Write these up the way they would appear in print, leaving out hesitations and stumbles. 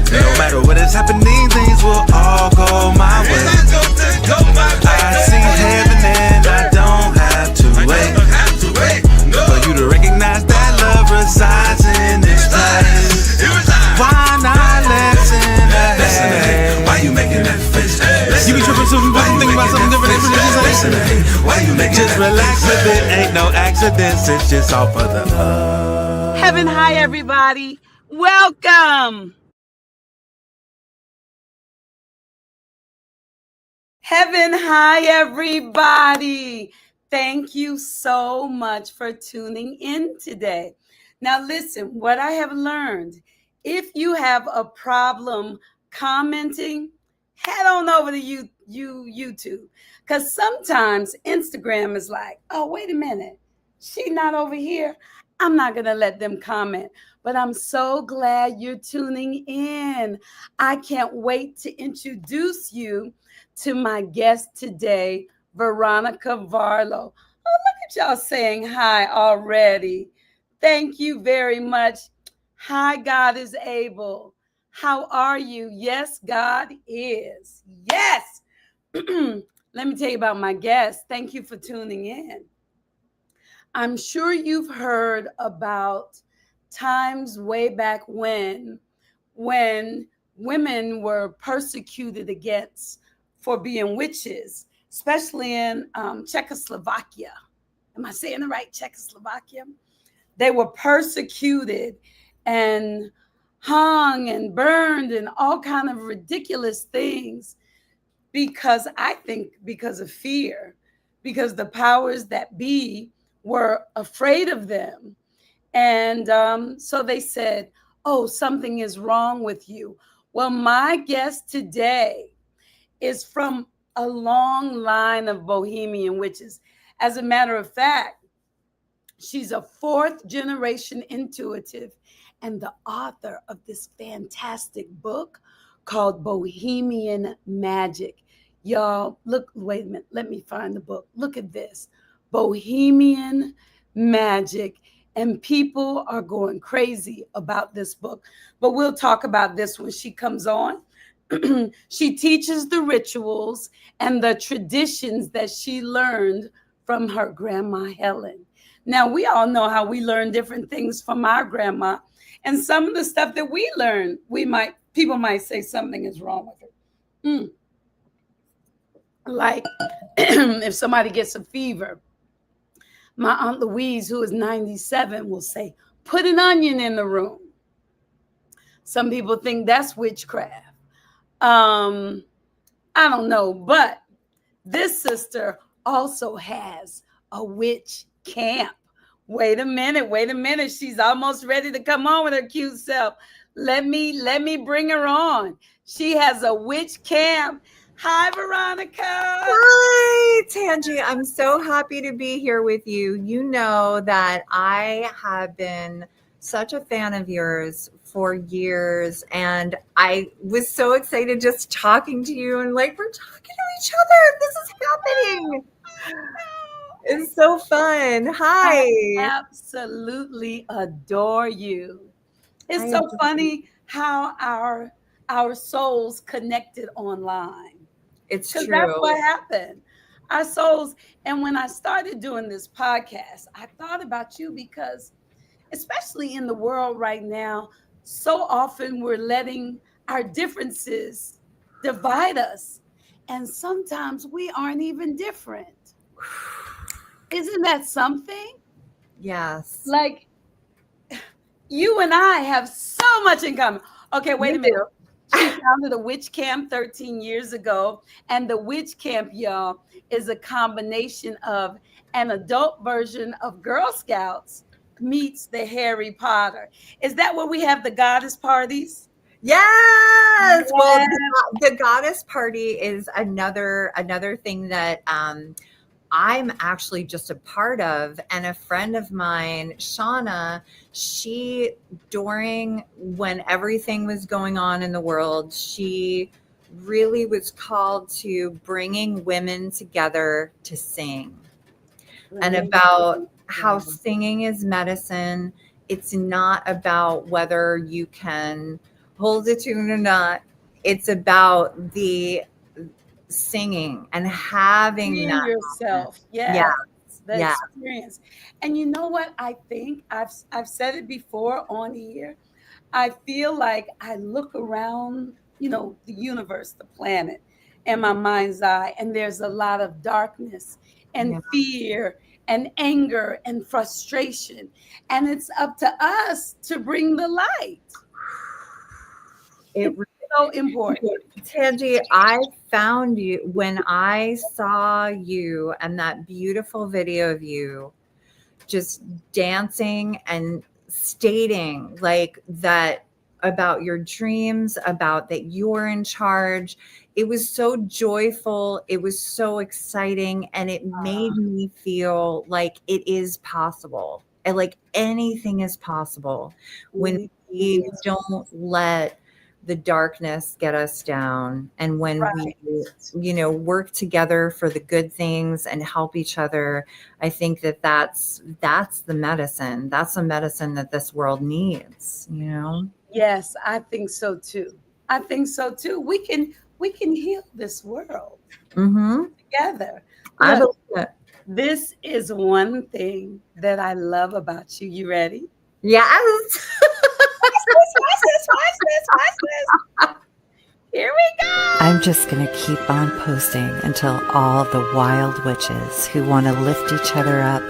No matter what is happening, things will all go my way. I see heaven and I don't have to wait for you to recognize that love resides in this place. Why not listen ahead? Why you making that face? You be tripping something, thinking about something different. Why you making just relax a bit, ain't no accidents, it's just all for the love. Heaven high, everybody. Welcome. Heaven high, everybody. Thank you so much for tuning in today. Now, listen, what I have learned, if you have a problem commenting, head on over to YouTube. Because sometimes Instagram is like, oh, wait a minute. She's not over here. I'm not going to let them comment. But I'm so glad you're tuning in. I can't wait to introduce you to my guest today, Veronica Varlow. Oh, look at y'all saying hi already. Thank you very much. Hi, God is able. How are you? Yes, God is. Yes. Let me tell you about my guest. Thank you for tuning in. I'm sure you've heard about times way back when women were persecuted against for being witches, especially in Czechoslovakia. Am I saying the right? Czechoslovakia? They were persecuted and hung and burned and all kind of ridiculous things because of fear, because the powers that be were afraid of them. And so they said, oh, something is wrong with you. Well, my guest today is from a long line of Bohemian witches. As a matter of fact, she's a fourth generation intuitive and the author of this fantastic book called Bohemian Magick. Y'all, look, wait a minute, let me find the book. Look at this, Bohemian Magick. And people are going crazy about this book. But we'll talk about this when she comes on. She teaches the rituals and the traditions that she learned from her Grandma Helen. Now, we all know how we learn different things from our grandma. And some of the stuff that we learn, people might say something is wrong with her. Like if somebody gets a fever, my Aunt Louise, who is 97, will say, put an onion in the room. Some people think that's witchcraft. I don't know, but this sister also has a witch camp. Wait a minute. She's almost ready to come on with her cute self. Let me bring her on. She has a witch camp. Hi, Veronica. Hi, Tangi. I'm so happy to be here with you. You know that I have been such a fan of yours for years, and I was so excited just talking to you and like we're talking to each other. This is happening. It's so fun. Hi. I absolutely adore you. It's so funny how our souls connected online. It's true. That's what happened. Our souls. And when I started doing this podcast, I thought about you because, especially in the world right now, so often we're letting our differences divide us. And sometimes we aren't even different. Isn't that something? Yes. Like, you and I have so much in common. Okay, wait a minute. She founded a witch camp 13 years ago. And the witch camp, y'all, is a combination of an adult version of Girl Scouts meets the Harry Potter. Is that where we have the goddess parties? Yes. Well, the goddess party is another thing that I'm actually just a part of. And a friend of mine, Shauna, she, during when everything was going on in the world, she really was called to bringing women together to sing, and about how singing is medicine. It's not about whether you can hold a tune or not. It's about the singing and having Being that moment. yourself. Yeah, Yes. The yeah, experience. And you know what? I think I've said it before on here. I feel like I look around, the universe, the planet, in my mind's eye, and there's a lot of darkness and yeah. fear and anger and frustration. And it's up to us to bring the light. It It's so important. Tangi, I found you when I saw you and that beautiful video of you just dancing and stating like that about your dreams, about that you're in charge. It was so joyful. It was so exciting. And it made me feel like it is possible. And like anything is possible when we don't let the darkness get us down, and when we work together for the good things and help each other. I think that that's the medicine. That's the medicine that this world needs, Yes, I think so too. I think so too. We can heal this world together. I Look, believe it. this is one thing that I love about you. You ready? Yes. Watch this. Here we go. I'm just going to keep on posting until all the wild witches who want to lift each other up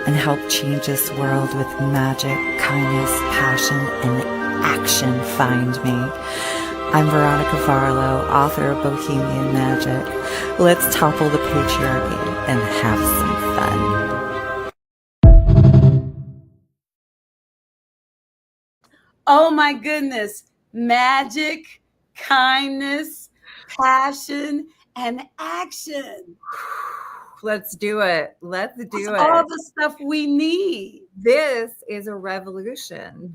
and help change this world with magic, kindness, passion, and action find me. I'm Veronica Varlow, author of Bohemian Magick. Let's topple the patriarchy and have some fun. Oh my goodness. Magic, kindness, passion, and action. Let's do it. Let's do it. All the stuff we need. This is a revolution.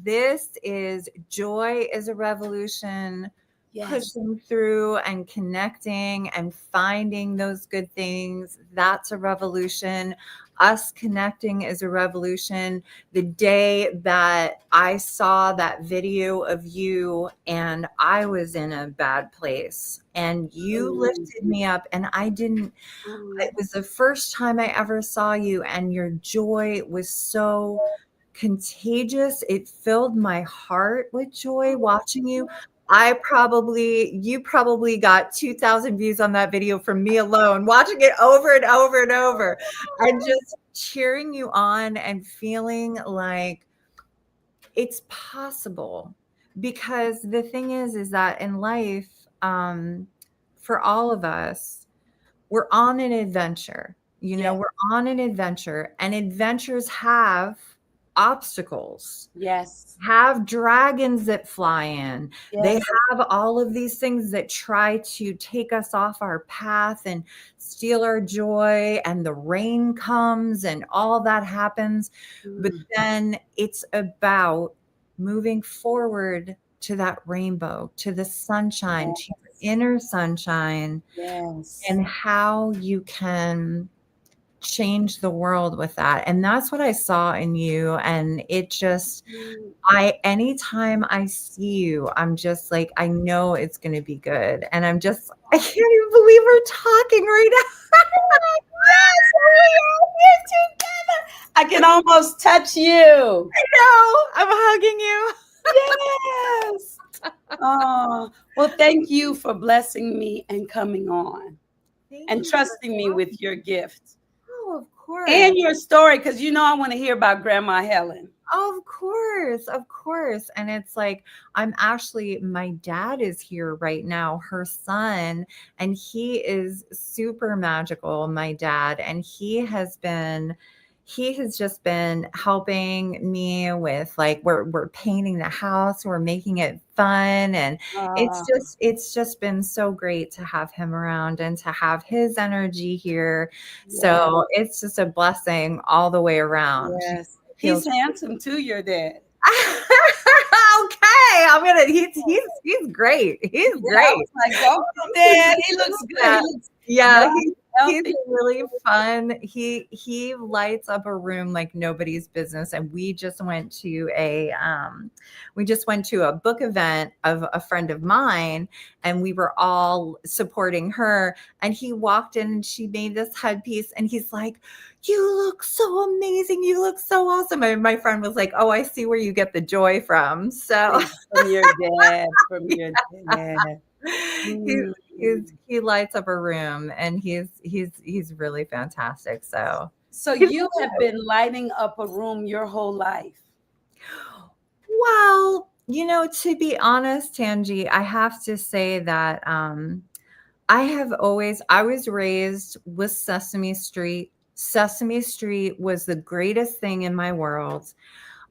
Joy is a revolution. Yes. Pushing through and connecting and finding those good things. That's a revolution. Us connecting is a revolution. The day that I saw that video of you and I was in a bad place and you lifted me up, and it was the first time I ever saw you, and your joy was so contagious. It filled my heart with joy watching you. You probably got 2,000 views on that video from me alone, watching it over and over and over, and just cheering you on and feeling like it's possible. Because the thing is that in life, for all of us, we're on an adventure. We're on an adventure, and adventures have obstacles. Yes. Have dragons that fly in. Yes. They have all of these things that try to take us off our path and steal our joy, and the rain comes and all that happens. But then it's about moving forward to that rainbow, to the sunshine, to your inner sunshine, and how you can change the world with that. And that's what I saw in you. And it just, anytime I see you, I'm just like, I know it's going to be good. And I can't even believe we're talking right now. Yes, we are here together. I can almost touch you. I know. I'm hugging you. Yes. Oh, well, thank you for blessing me and coming on and trusting me with your gift. Oh, of course. And your story, because I want to hear about Grandma Helen. Of course. And it's like, my dad is here right now, her son, and he is super magical, my dad. And he has just been helping me with, like, we're painting the house, we're making it fun. And it's just been so great to have him around and to have his energy here. Yeah. So it's just a blessing all the way around. Yes. He's handsome too, your dad. Okay, I'm gonna. He's great. He's Yeah, I great. was like, go, Dad. He looks good. Yeah. He looks Yeah, young, he's healthy. really fun. He lights up a room like nobody's business. And we just went to a book event of a friend of mine, and we were all supporting her. And he walked in and she made this headpiece, and he's like, "You look so amazing. You look so awesome." And my friend was like, "Oh, I see where you get the joy from." So From your dad. From your dad. he lights up a room, and he's really fantastic. So you have been lighting up a room your whole life. Well, to be honest, Tangi, I have to say that I was raised with Sesame Street. Sesame Street was the greatest thing in my world.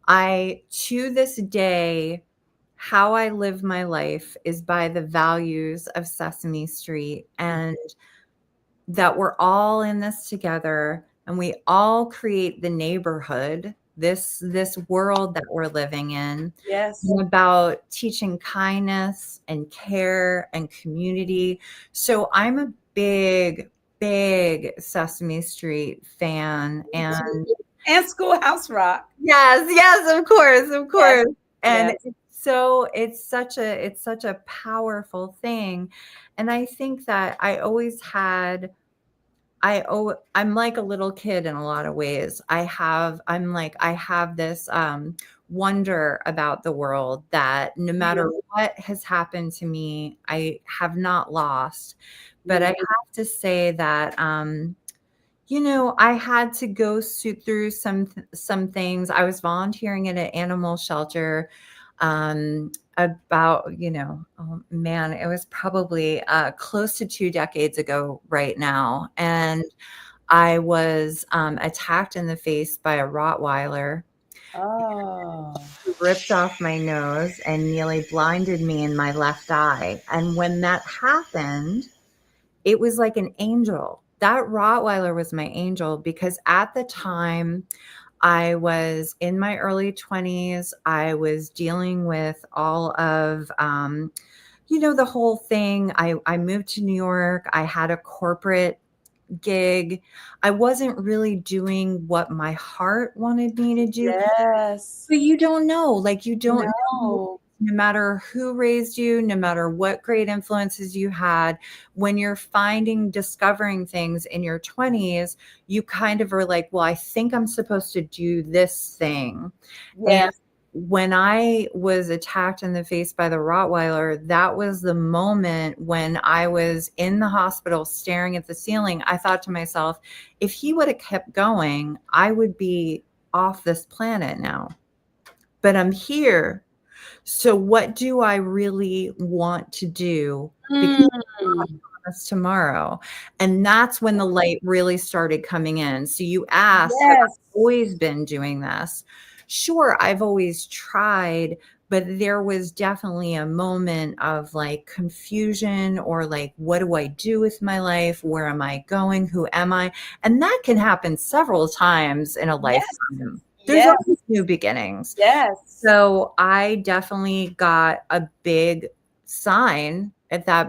To this day, how I live my life is by the values of Sesame Street, and that we're all in this together, and we all create the neighborhood, this world that we're living in. Yes. And about teaching kindness and care and community. So I'm a big Sesame Street fan, and Schoolhouse Rock. yes, of course. And Yes. it's such a powerful thing. And I think that I'm like a little kid in a lot of ways. I have this wonder about the world that no matter what has happened to me, I have not lost. But I have to say that I had to go through some things. I was volunteering at an animal shelter about, oh man, it was probably close to 2 decades ago right now. And I was attacked in the face by a Rottweiler. Oh. Who ripped off my nose and nearly blinded me in my left eye. And when that happened, it was like an angel. That Rottweiler was my angel, because at the time I was in my early 20s. I was dealing with all of, the whole thing. I moved to New York. I had a corporate gig. I wasn't really doing what my heart wanted me to do. Yes. But you don't know, like you don't know. No. No matter who raised you, no matter what great influences you had, when you're discovering things in your 20s, you kind of are like, well, I think I'm supposed to do this thing. Yes. And when I was attacked in the face by the Rottweiler, that was the moment when I was in the hospital staring at the ceiling. I thought to myself, if he would have kept going, I would be off this planet now. But I'm here. So what do I really want to do? Because it's tomorrow. And that's when the light really started coming in. So you asked, have I always been doing this? Sure, I've always tried, but there was definitely a moment of like confusion, or like, what do I do with my life? Where am I going? Who am I? And that can happen several times in a lifetime. There's always new beginnings. Yes. So I definitely got a big sign at that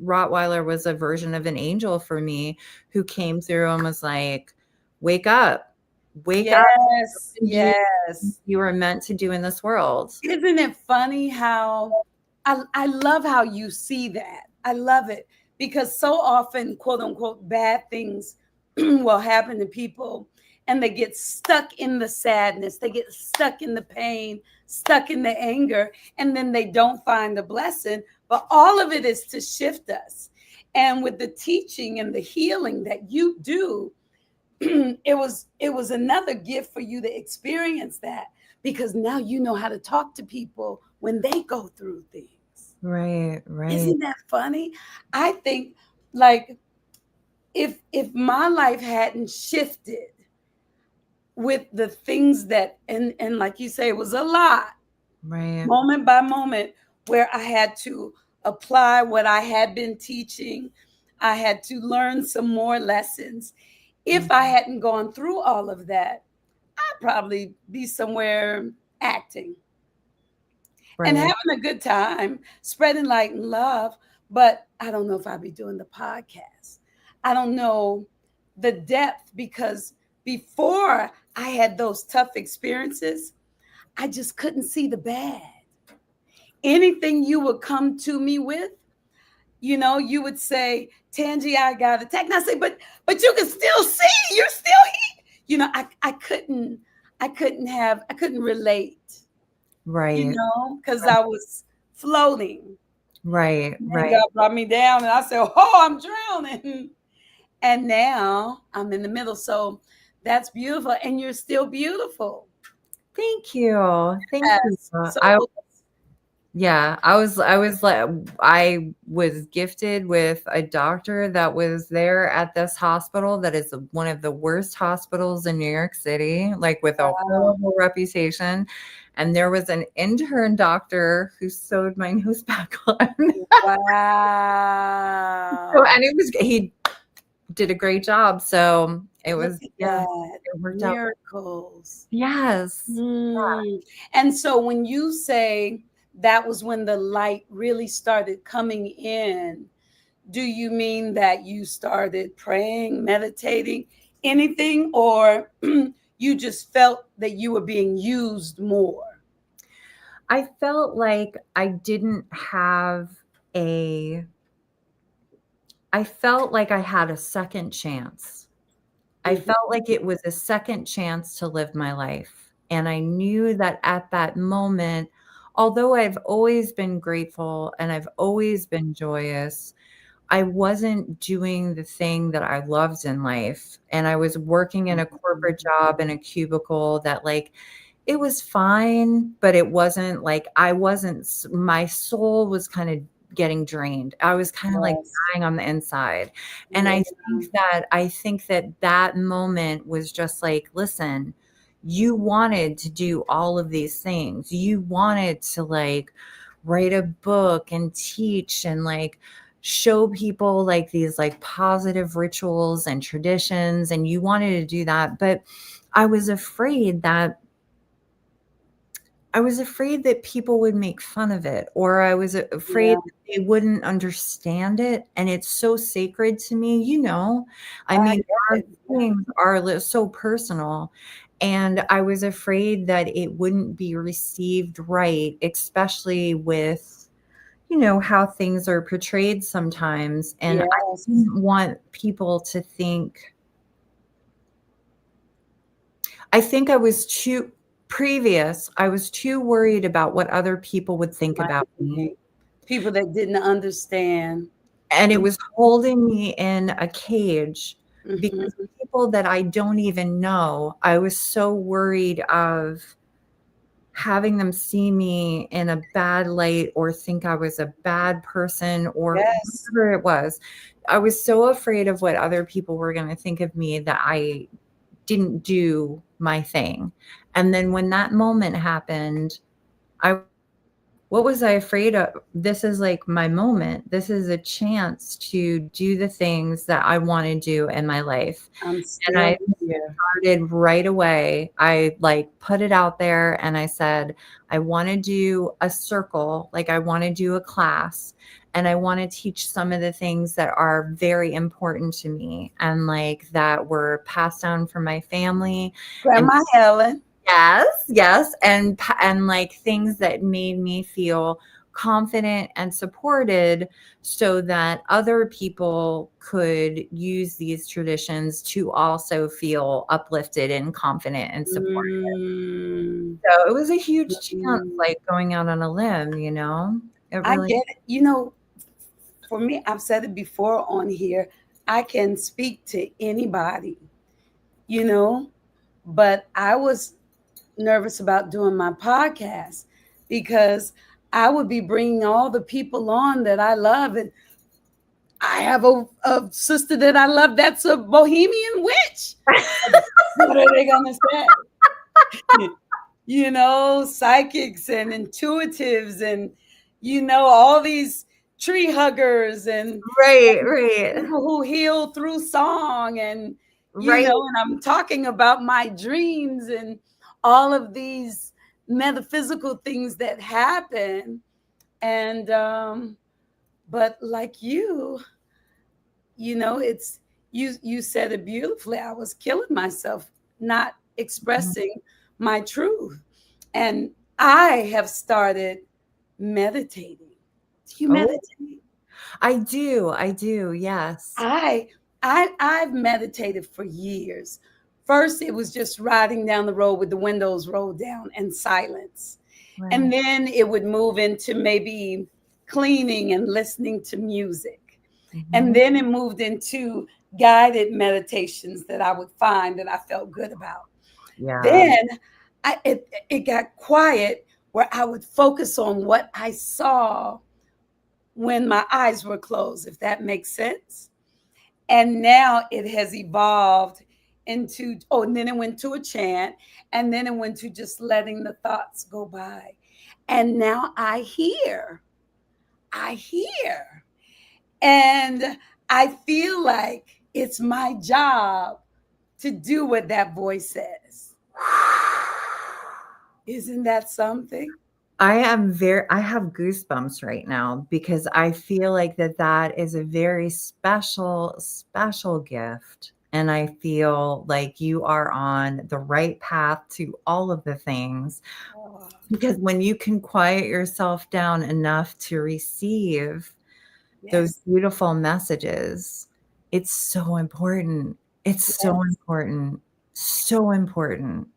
Rottweiler was a version of an angel for me, who came through and was like, wake up. Yes. You were meant to do in this world. Isn't it funny how I love how you see that? I love it, because so often, quote unquote, bad things will happen to people, and they get stuck in the sadness, they get stuck in the pain, stuck in the anger, and then they don't find the blessing. But all of it is to shift us. And with the teaching and the healing that you do, it was another gift for you to experience that, because now you know how to talk to people when they go through things. Right. Isn't that funny? I think, like, if my life hadn't shifted with the things that, and like you say, it was a lot, right, moment by moment, where I had to apply what I had been teaching. I had to learn some more lessons. If I hadn't gone through all of that, I'd probably be somewhere acting Right. and having a good time, spreading light and love. But I don't know if I'll be doing the podcast. I don't know the depth, because before I had those tough experiences, I just couldn't see the bad. Anything you would come to me with, you would say, Tangi, I got attacked. And I say, but you can still see, you're still here. I couldn't relate, Right. because I was floating. Right. And Right. God brought me down and I said, oh, I'm drowning. And now I'm in the middle. So that's beautiful. And you're still beautiful. Thank you. Thank you. Yes. So I was gifted with a doctor that was there at this hospital that is one of the worst hospitals in New York City, like with a horrible reputation. And there was an intern doctor who sewed my nose back on. wow. He did a great job. So it Look was, at yeah, that. it worked out. Miracles. Yes. And so when you say that was when the light really started coming in, do you mean that you started praying, meditating, anything, or you just felt that you were being used more? I felt like I had a second chance. I felt like it was a second chance to live my life. And I knew that at that moment, although I've always been grateful and I've always been joyous, I wasn't doing the thing that I loved in life. And I was working in a corporate job in a cubicle that, like, it was fine, but it wasn't like my soul was kind of getting drained. I was kind of like dying on the inside. And I think that moment was just like, listen, you wanted to do all of these things. You wanted to like write a book and teach and like show people like these like positive rituals and traditions. And you wanted to do that. But I was afraid that people would make fun of it, or I was afraid that they wouldn't understand it. And it's so sacred to me, I mean, our things are so personal. And I was afraid that it wouldn't be received right, especially with, how things are portrayed sometimes. And I didn't want people to think, I think I was too worried about what other people would think about me. People that didn't understand. And it was holding me in a cage because people that I don't even know, I was so worried of having them see me in a bad light or think I was a bad person or whatever it was. I was so afraid of what other people were going to think of me that I didn't do my thing. And then when that moment happened, what was I afraid of? This is like my moment. This is a chance to do the things that I want to do in my life. And I started right away. I like put it out there and I said, I want to do a circle. Like I want to do a class and I want to teach some of the things that are very important to me and like that were passed down from my family. Grandma Helen. Yes. And like things that made me feel confident and supported so that other people could use these traditions to also feel uplifted and confident and supported. So it was a huge chance, like going out on a limb, I get it. For me, I've said it before on here, I can speak to anybody, but I was nervous about doing my podcast because I would be bringing all the people on that I love. And I have a sister that I love that's a Bohemian witch. What are they going to say? Psychics and intuitives and, all these tree huggers and people who heal through song and, and I'm talking about my dreams and all of these metaphysical things that happen. And but like it's you said it beautifully. I was killing myself, not expressing my truth. And I have started meditating. Do you Oh, meditate? I do. I do. Yes. I've meditated for years. First, it was just riding down the road with the windows rolled down and silence. Right. And then it would move into maybe cleaning and listening to music. And then it moved into guided meditations that I would find that I felt good about. Yeah. Then it got quiet where I would focus on what I saw when my eyes were closed, if that makes sense. And now it has evolved into, and then it went to a chant, and then it went to just letting the thoughts go by. And now I hear, and I feel like it's my job to do what that voice says. Isn't that something? I have goosebumps right now because I feel like that is a very special, special gift. And I feel like you are on the right path to all of the things. Because when you can quiet yourself down enough to receive those beautiful messages, it's so important. It's so important. So important.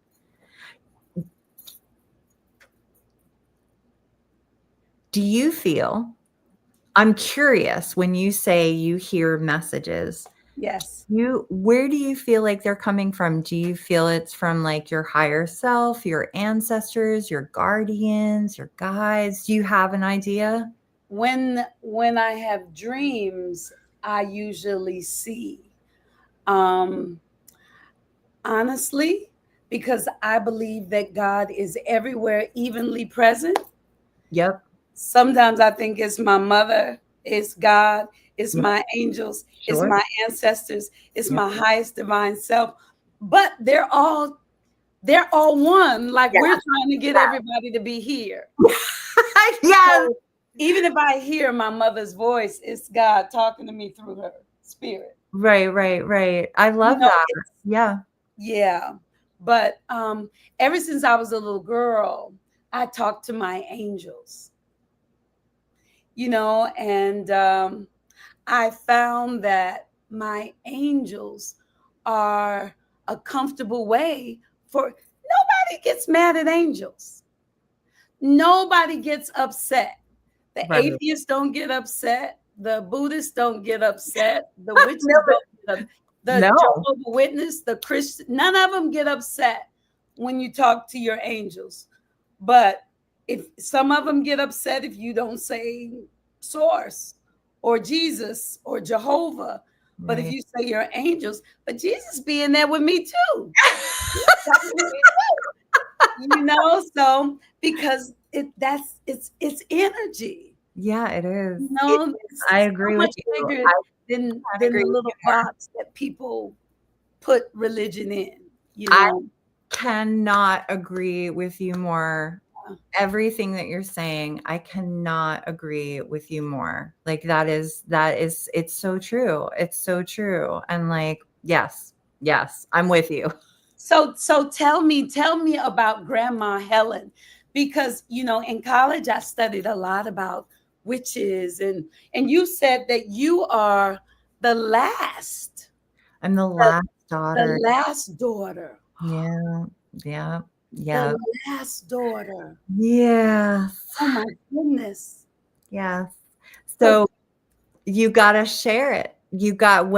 Do you feel, I'm curious, when you say you hear messages, yes, where do you feel like they're coming from? Do you feel it's from like your higher self, your ancestors, your guardians, your guides? Do you have an idea? When I have dreams, I usually see. Honestly, because I believe that God is everywhere evenly present. Yep. Sometimes I think it's my mother, it's God, it's my angels, it's my ancestors, it's my highest divine self. But they're all one. Like we're trying to get everybody to be here. So even if I hear my mother's voice, it's God talking to me through her spirit. Right. I love that. Yeah. But ever since I was a little girl, I talked to my angels. And I found that my angels are a comfortable way for nobody gets mad at angels. Nobody gets upset. The atheists don't get upset. The Buddhists don't get upset. The witches don't get upset. The Jehovah's Witness, the Christian, none of them get upset when you talk to your angels. But if some of them get upset if you don't say source or Jesus or Jehovah, but if you say your angels, but Jesus being there with me too. So because it's energy. Yeah, it is. I agree with you. Bigger than the little box that people put religion in. I cannot agree with you more. Everything that you're saying, I cannot agree with you more. Like that is it's so true. It's so true. And like, yes, I'm with you. So tell me about Grandma Helen, because in college I studied a lot about witches, and you said that you are the last. I'm the last daughter. The last daughter. Yeah. The last daughter. Yeah. Oh my goodness. Yeah. So you gotta share it. You got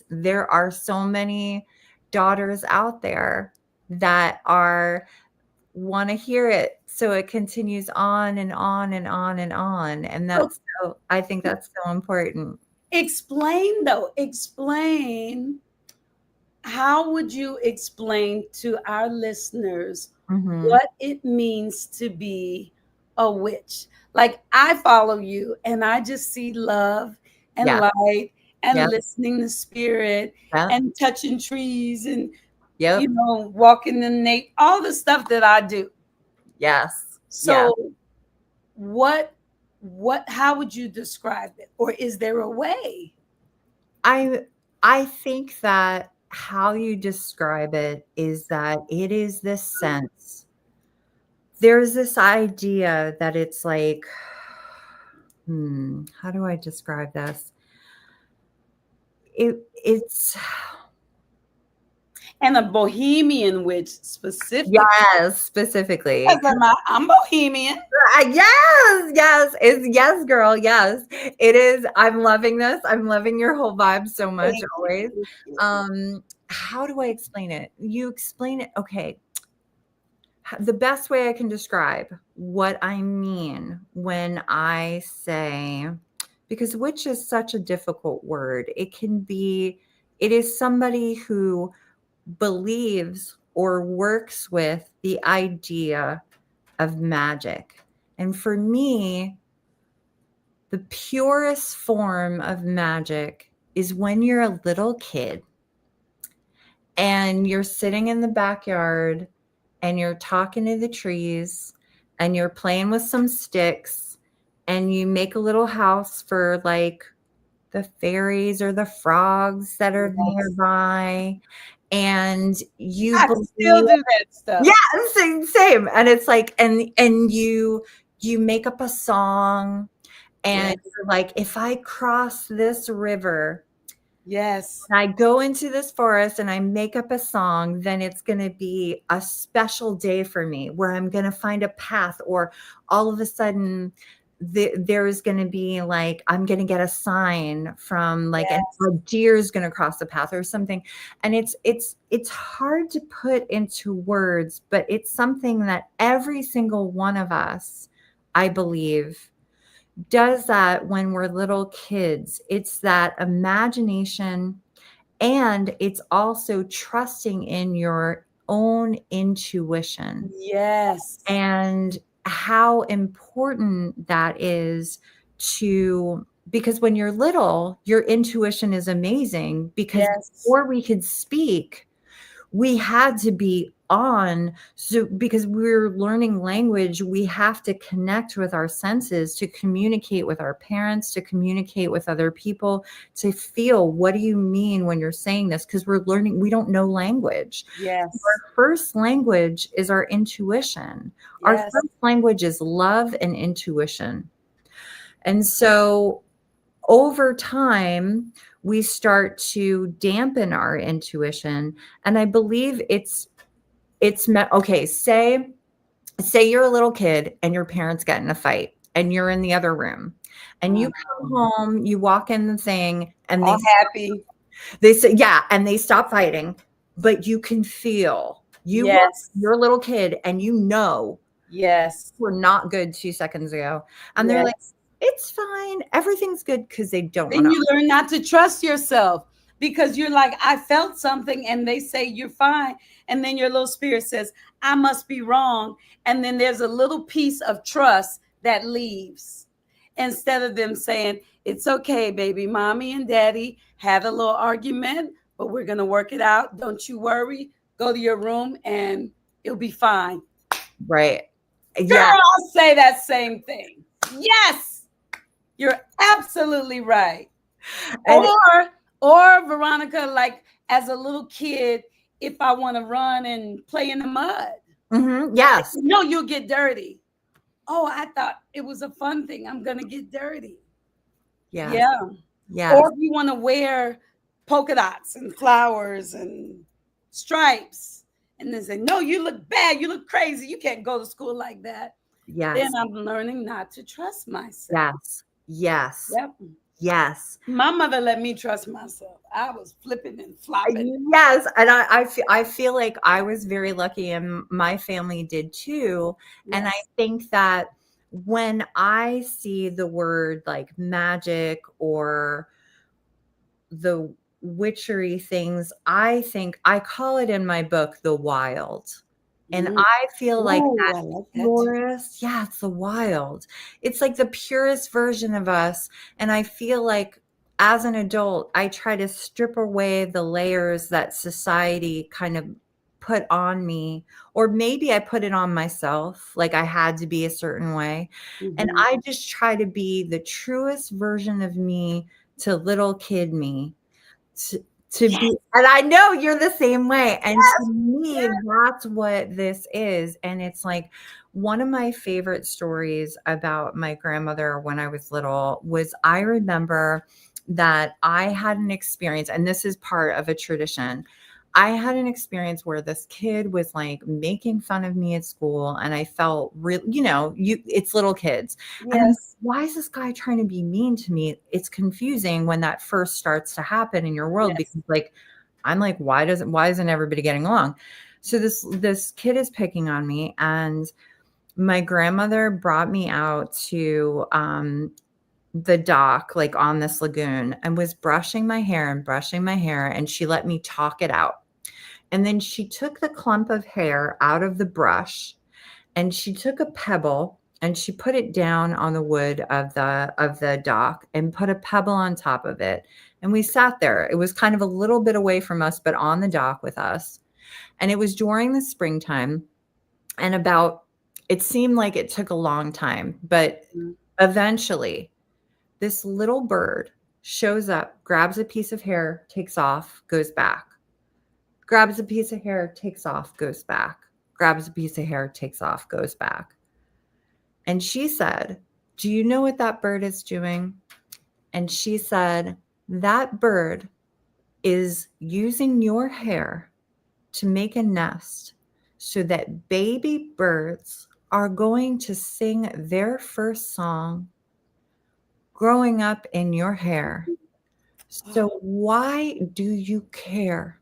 there are so many daughters out there that want to hear it. So it continues on and on and on and on. And I think that's so important. Explain. How would you explain to our listeners what it means to be a witch? Like I follow you and I just see love and light and listening to spirit and touching trees and Yep. Walking innate, all the stuff that I do. Yes. So how would you describe it? Or is there a way? I think that how you describe it is that it is this sense. There's this idea that it's like, how do I describe this? It's And a Bohemian witch specifically. yes, specifically. I'm Bohemian. Yes, it's yes, girl. Yes, it is. I'm loving this. I'm loving your whole vibe so much. Always. How do I explain it? You explain it. Okay. The best way I can describe what I mean when I say, because witch is such a difficult word. It is somebody who believes or works with the idea of magic. And for me, the purest form of magic is when you're a little kid and you're sitting in the backyard and you're talking to the trees and you're playing with some sticks and you make a little house for like the fairies or the frogs that are nearby. And you still do that stuff. Yeah, same. And it's like, and you make up a song and you're like, if I cross this river, yes, and I go into this forest and I make up a song, then it's going to be a special day for me where I'm going to find a path, or all of a sudden there's going to be like, I'm going to get a sign from like, and a deer's going to cross the path or something. And it's hard to put into words, but it's something that every single one of us, I believe, does that when we're little kids. It's that imagination, and it's also trusting in your own intuition. Yes. And how important that is because when you're little, your intuition is amazing, because before we could speak, we had to be on. So because we're learning language, we have to connect with our senses to communicate with our parents, to communicate with other people, to feel, what do you mean when you're saying this? Because we're learning, we don't know language. Yes. Our first language is our intuition. Our first language is love and intuition. And so over time, we start to dampen our intuition. And I believe okay, say you're a little kid and your parents get in a fight and you're in the other room and you come home, you walk in the thing and they're happy. They say, and they stop fighting, but you can feel you're a little kid and we're not good 2 seconds ago. And they're like, it's fine. Everything's good, because they don't want to. You learn not to trust yourself, because you're like, I felt something, and they say you're fine. And then your little spirit says, I must be wrong. And then there's a little piece of trust that leaves, instead of them saying, it's okay, baby. Mommy and daddy had a little argument, but we're going to work it out. Don't you worry. Go to your room and it'll be fine. Right. Girl, I'll say that same thing. Yes. You're absolutely right. Or Veronica, like as a little kid, if I want to run and play in the mud. Mm-hmm. Yes. No, you'll get dirty. Oh, I thought it was a fun thing. I'm going to get dirty. Yeah. Yeah. Or if you want to wear polka dots and flowers and stripes, and then say, no, you look bad. You look crazy. You can't go to school like that. Yes. Then I'm learning not to trust myself. Yes. Yep. Yes. My mother let me trust myself. I was flipping and flopping. Yes. And I feel like I was very lucky, and my family did too. Yes. And I think that when I see the word like magic or the witchery things, I call it in my book the wild. And I feel like that purest, it's the wild. It's like the purest version of us. And I feel like as an adult, I try to strip away the layers that society kind of put on me, or maybe I put it on myself, like I had to be a certain way. And I just try to be the truest version of me to little kid me, to be, and I know you're the same way. And to me, that's what this is. And it's like one of my favorite stories about my grandmother when I was little was, I remember that I had an experience, and this is part of a tradition. I had an experience where this kid was like making fun of me at school, and I felt real, it's little kids. And I'm like, why is this guy trying to be mean to me? It's confusing when that first starts to happen in your world, because like, I'm like, why isn't everybody getting along? So this kid is picking on me, and my grandmother brought me out to, the dock, like on this lagoon, and was brushing my hair, and she let me talk it out. And then she took the clump of hair out of the brush, and she took a pebble and she put it down on the wood of the dock and put a pebble on top of it. And we sat there. It was kind of a little bit away from us, but on the dock with us. And it was during the springtime, and it seemed like it took a long time, but eventually this little bird shows up, grabs a piece of hair, takes off, goes back. Grabs a piece of hair, takes off, goes back. Grabs a piece of hair, takes off, goes back. And she said, "Do you know what that bird is doing?" And she said, "That bird is using your hair to make a nest so that baby birds are going to sing their first song growing up in your hair. So why do you care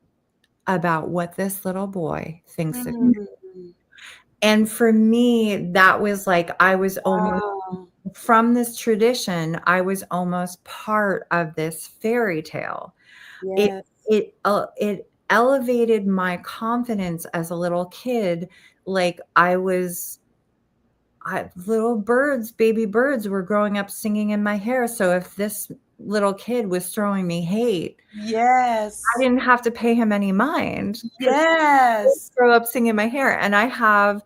about what this little boy thinks of you?" And for me, that was like, I was almost from this tradition, I was almost part of this fairy tale. It elevated my confidence as a little kid. Like little birds, baby birds were growing up singing in my hair. So if this little kid was throwing me hate, I didn't have to pay him any mind. Grow up singing my hair. And I have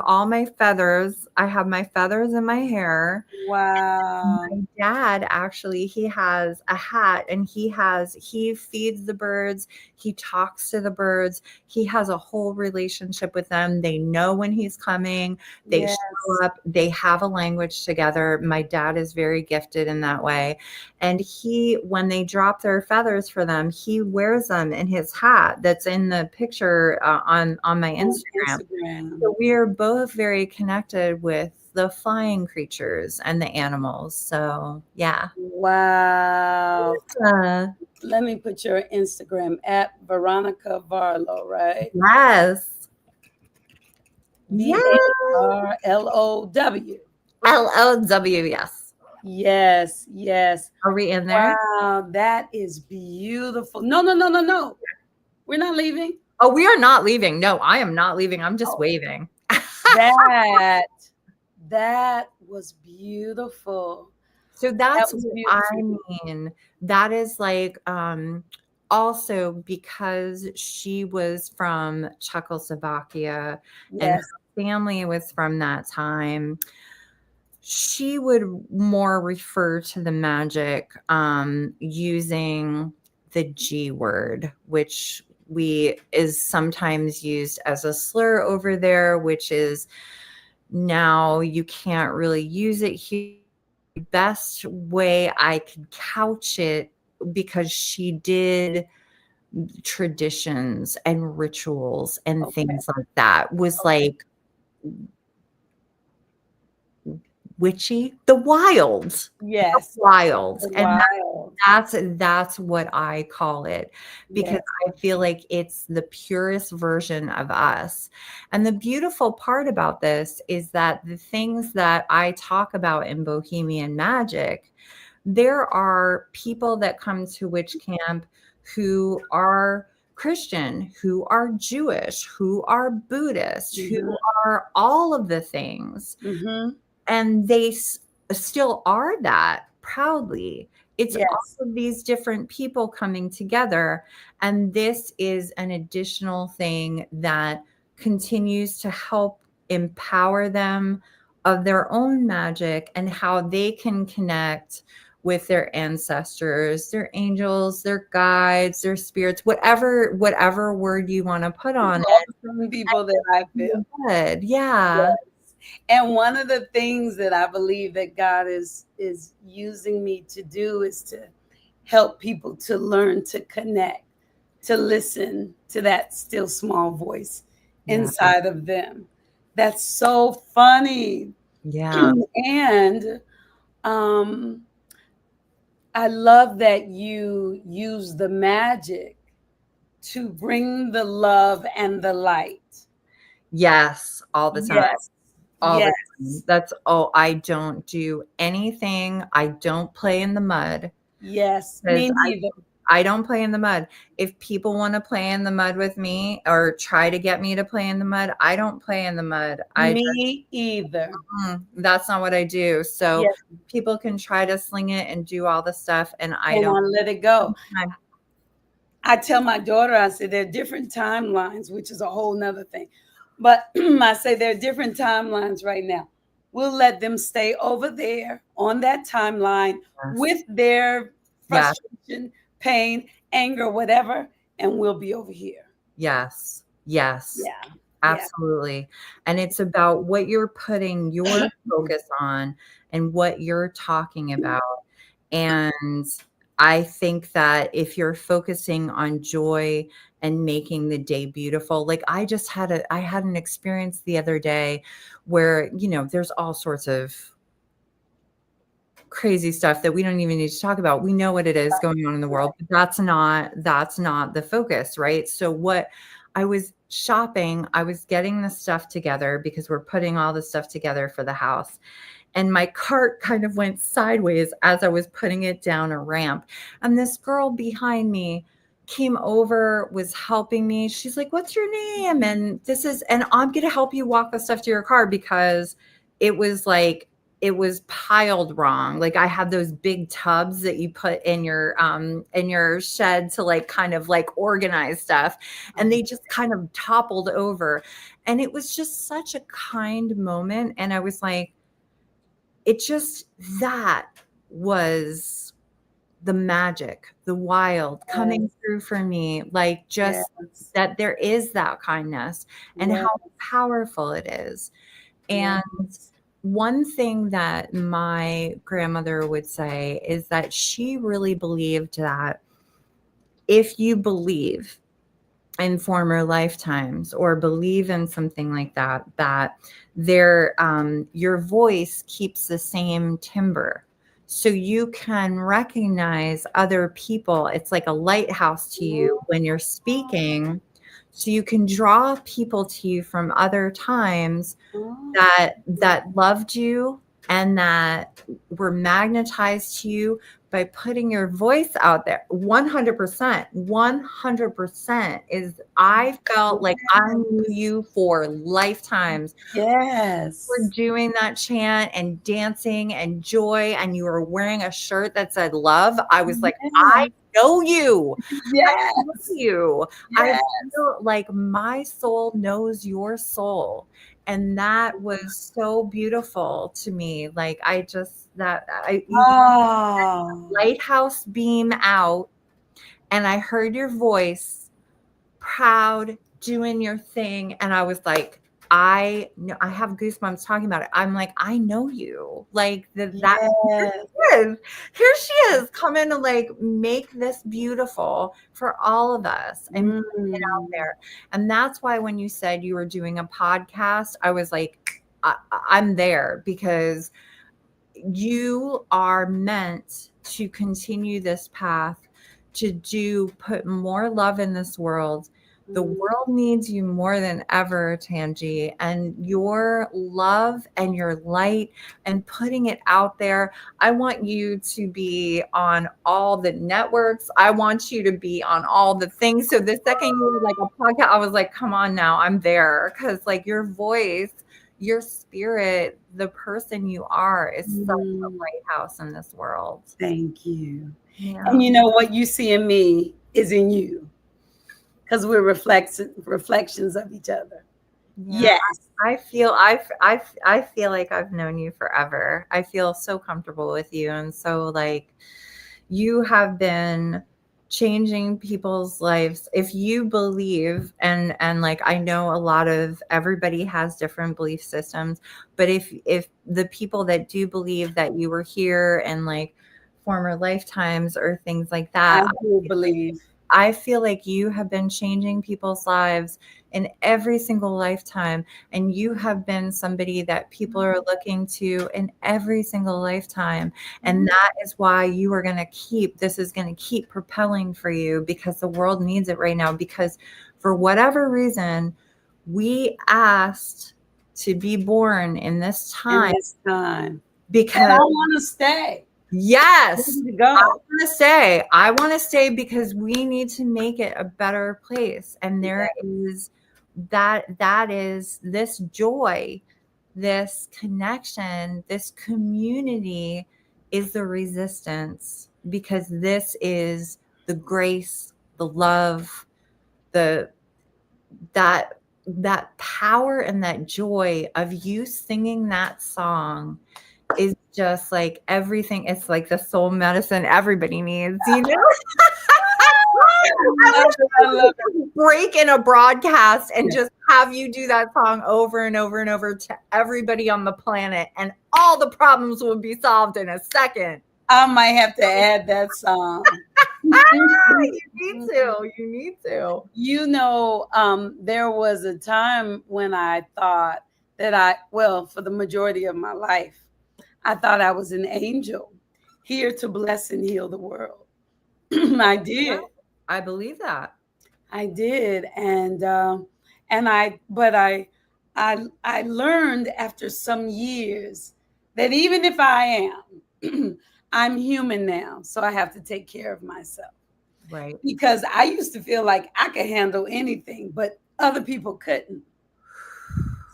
all my feathers. I have my feathers in my hair. Wow. My dad, actually, he has a hat, and he feeds the birds. He talks to the birds. He has a whole relationship with them. They know when he's coming. They show up. They have a language together. My dad is very gifted in that way. And when they drop their feathers for them, he wears them in his hat that's in the picture on my Instagram. So we are both very connected with the flying creatures and the animals. So yeah. Wow. Let me put your Instagram at Veronica Varlow, right? Yes. VARLOW. LOW, yes. Yes. Are we in there? Wow, that is beautiful. No. We're not leaving. Oh, we are not leaving. No, I am not leaving. I'm just waving. That was beautiful. So that's what I mean. That is like, also because she was from Czechoslovakia and her family was from that time, she would more refer to the magic using the G word, which is sometimes used as a slur over there, which is now you can't really use it here. The best way I could couch it, because she did traditions and rituals and things like that, was like witchy, the wild. Yes. The wild. The And wild. that's what I call it, because I feel like it's the purest version of us. And the beautiful part about this is that the things that I talk about in Bohemian Magick, there are people that come to witch camp who are Christian, who are Jewish, who are Buddhist, who are all of the things. And they still are that proudly. It's Yes. all of these different people coming together. And this is an additional thing that continues to help empower them of their own magic and how they can connect with their ancestors, their angels, their guides, their spirits, whatever word you want to put on All it. the same people that I feel. Good. Yeah. And one of the things that I believe that God is using me to do is to help people to learn to connect, to listen to that still small voice Yeah. inside of them. That's so funny. Yeah. And I love that you use the magic to bring the love and the light. Yes. All the time. Yes. All the Yes. time. That's I don't do anything. I don't play in the mud. Yes. Because Me neither. I don't play in the mud. If people want to play in the mud with me or try to get me to play in the mud, I don't play in the mud. Me either. That's not what I do. So Yes. people can try to sling it and do all the stuff, and I And I don't. let it go. I'm- I tell my daughter, I say there are different timelines, which is a whole nother thing. But I say there are different timelines right now. We'll let them stay over there on that timeline Yes. with their Yes. frustration, pain, anger, whatever, and we'll be over here. Yes. Yes. Yeah. Absolutely. And it's about what you're putting your focus on and what you're talking about. And I think that if you're focusing on joy and making the day beautiful, like I had an experience the other day where, there's all sorts of crazy stuff that we don't even need to talk about. We know what it is going on in the world, but that's not the focus, right? So what I was shopping, I was getting the stuff together because we're putting all the stuff together for the house. And my cart kind of went sideways as I was putting it down a ramp. And this girl behind me came over, was helping me. She's like, "What's your name?" And I'm going to help you walk the stuff to your car because it was piled wrong. Like I had those big tubs that you put in your shed to like kind of like organize stuff, and they just kind of toppled over. And it was just such a kind moment. And I was like, that was the magic, the wild coming through for me. Like just that there is that kindness and how powerful it is. And one thing that my grandmother would say is that she really believed that if you believe in former lifetimes or believe in something like that, that your voice keeps the same timbre. So you can recognize other people. It's like a lighthouse to you when you're speaking. So you can draw people to you from other times that loved you and that were magnetized to you by putting your voice out there. 100% is, I felt like I knew you for lifetimes. Yes. You were doing that chant and dancing and joy, and you were wearing a shirt that said love. I was like, I know you. Yes. I know you. Yes. I feel like my soul knows your soul. And that was so beautiful to me. Like lighthouse beam out, and I heard your voice, proud, doing your thing. And I was like, I know, I have goosebumps talking about it. I'm like, I know you. Like here she is coming to like make this beautiful for all of us and put it out there. And that's why when you said you were doing a podcast, I was like, I'm there, because you are meant to continue this path, to put more love in this world. The world needs you more than ever, Tangi, and your love and your light and putting it out there. I want you to be on all the networks. I want you to be on all the things. So the second you were like a podcast, I was like, come on now, I'm there. Because like your voice, your spirit, the person you are, is such a Mm, lighthouse in this world. thank you. Yeah. And you know what you see in me is in you, because we're reflections of each other. Yeah. Yes. I feel like I've known you forever. I feel so comfortable with you, and so like you have been changing people's lives. If you believe, and like I know a lot of everybody has different belief systems, but if the people that do believe that you were here and like former lifetimes or things like I that, do believe. I feel like you have been changing people's lives in every single lifetime. And you have been somebody that people are looking to in every single lifetime. And that is why you are going to this is going to keep propelling for you, because the world needs it right now. Because for whatever reason, we asked to be born in this In time this time. And because I want to stay. yes, To I go. want to stay because we need to make it a better place. And there is that is this joy, this connection, this community is the resistance, because this is the grace, the love, the that power and that joy of you singing that song is just like everything. It's like the soul medicine everybody needs, you know? I love it. Break in a broadcast and just have you do that song over and over and over to everybody on the planet, and all the problems will be solved in a second. I might have to add that song. You need to. You need to. You know, there was a time when I thought that for the majority of my life, I thought I was an angel here to bless and heal the world. I did. I believe that. I did. But I learned after some years that even if I am, I'm human now. So I have to take care of myself. Right. Because I used to feel like I could handle anything, but other people couldn't.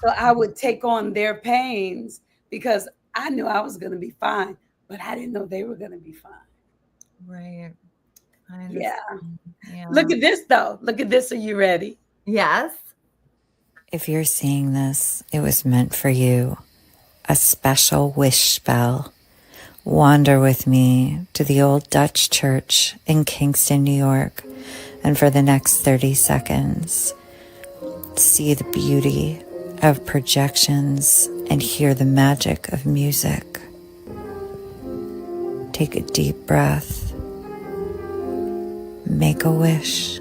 So I would take on their pains because I knew I was going to be fine, but I didn't know they were going to be fine. Right. Yeah. Look at this, though. Look at this. Are you ready? Yes. If you're seeing this, it was meant for you. A special wish spell. Wander with me to the old Dutch church in Kingston, New York, and for the next 30 seconds, see the beauty of projections and hear the magic of music. Take a deep breath. Make a wish.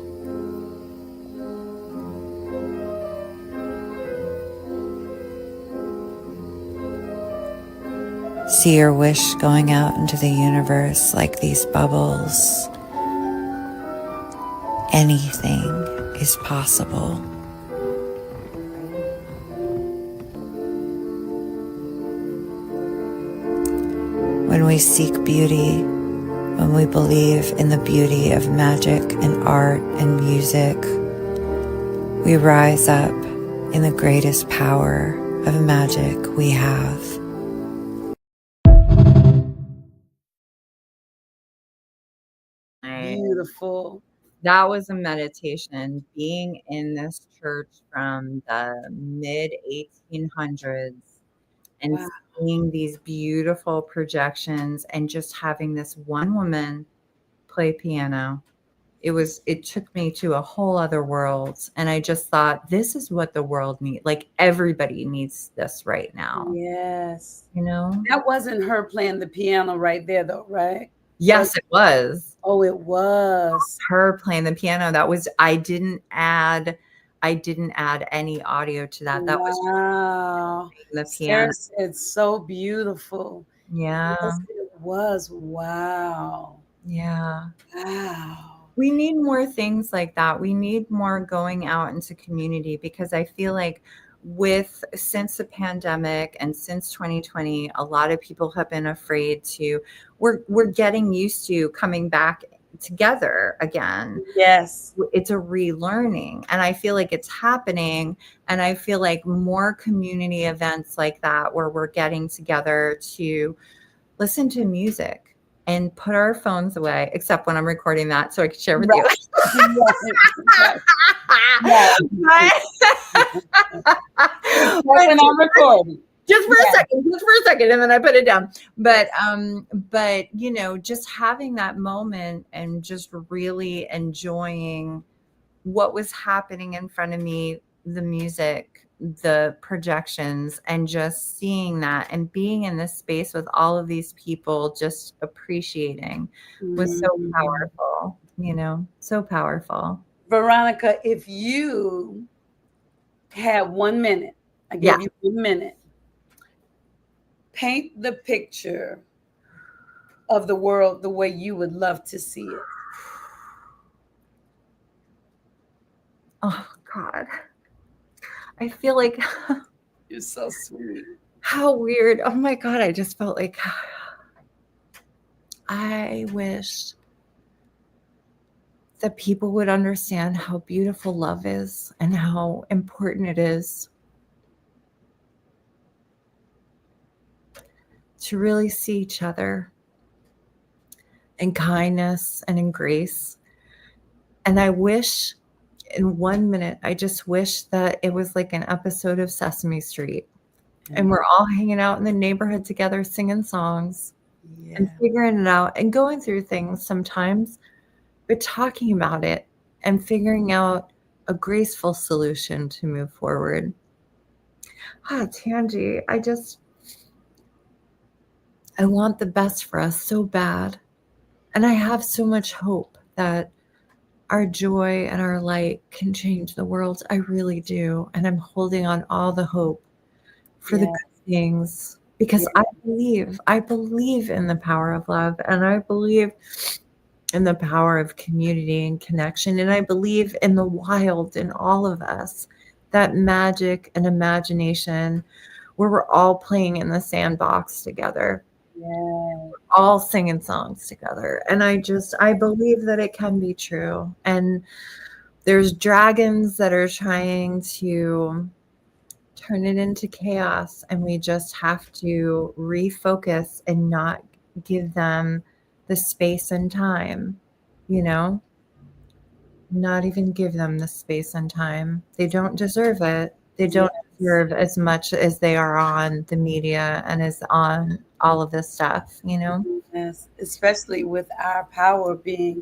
See your wish going out into the universe like these bubbles. Anything is possible. When we seek beauty, when we believe in the beauty of magic and art and music, we rise up in the greatest power of magic we have. Beautiful. That was a meditation, being in this church from the mid 1800s and Wow. seeing these beautiful projections and just having this one woman play piano. It took me to a whole other world. And I just thought, this is what the world needs. Like, everybody needs this right now. Yes. You know? That wasn't her playing the piano right there, though, right? Yes, it was. Oh, it was. Her playing the piano. I didn't add any audio to that. That was Wow. the Sarah piano. said so beautiful. Yeah. Yes, it was. Wow. Yeah. Wow. We need more things like that. We need more going out into community, because I feel like since the pandemic and since 2020, a lot of people have been afraid we're getting used to coming back together again. Yes. It's a relearning, and I feel like it's happening. And I feel like more community events like that, where we're getting together to listen to music and put our phones away, except when I'm recording that so I can share with you. When I'm recording. Just for a second, and then I put it down. But you know, just having that moment and just really enjoying what was happening in front of me, the music, the projections, and just seeing that and being in this space with all of these people, just appreciating, was so powerful, you know, so powerful. Veronica, if you had 1 minute, I give you 1 minute, paint the picture of the world the way you would love to see it. Oh God, I feel like You're so sweet. How weird. Oh my God, I just felt like I wish that people would understand how beautiful love is and how important it is to really see each other in kindness and in grace. And I wish, in 1 minute, I just wish that it was like an episode of Sesame Street. And we're all hanging out in the neighborhood together, singing songs and figuring it out and going through things sometimes, but talking about it and figuring out a graceful solution to move forward. Tangi, I want the best for us so bad. And I have so much hope that our joy and our light can change the world. I really do. And I'm holding on all the hope for the good things, because I believe in the power of love, and I believe in the power of community and connection. And I believe in the wild in all of us, that magic and imagination where we're all playing in the sandbox together. We're all singing songs together. And I believe that it can be true. And there's dragons that are trying to turn it into chaos, and we just have to refocus and not give them the space and time, you know, not even give them the space and time. They don't deserve it. They don't deserve as much as they are on the media and as on all of this stuff, you know? Yes, especially with our power being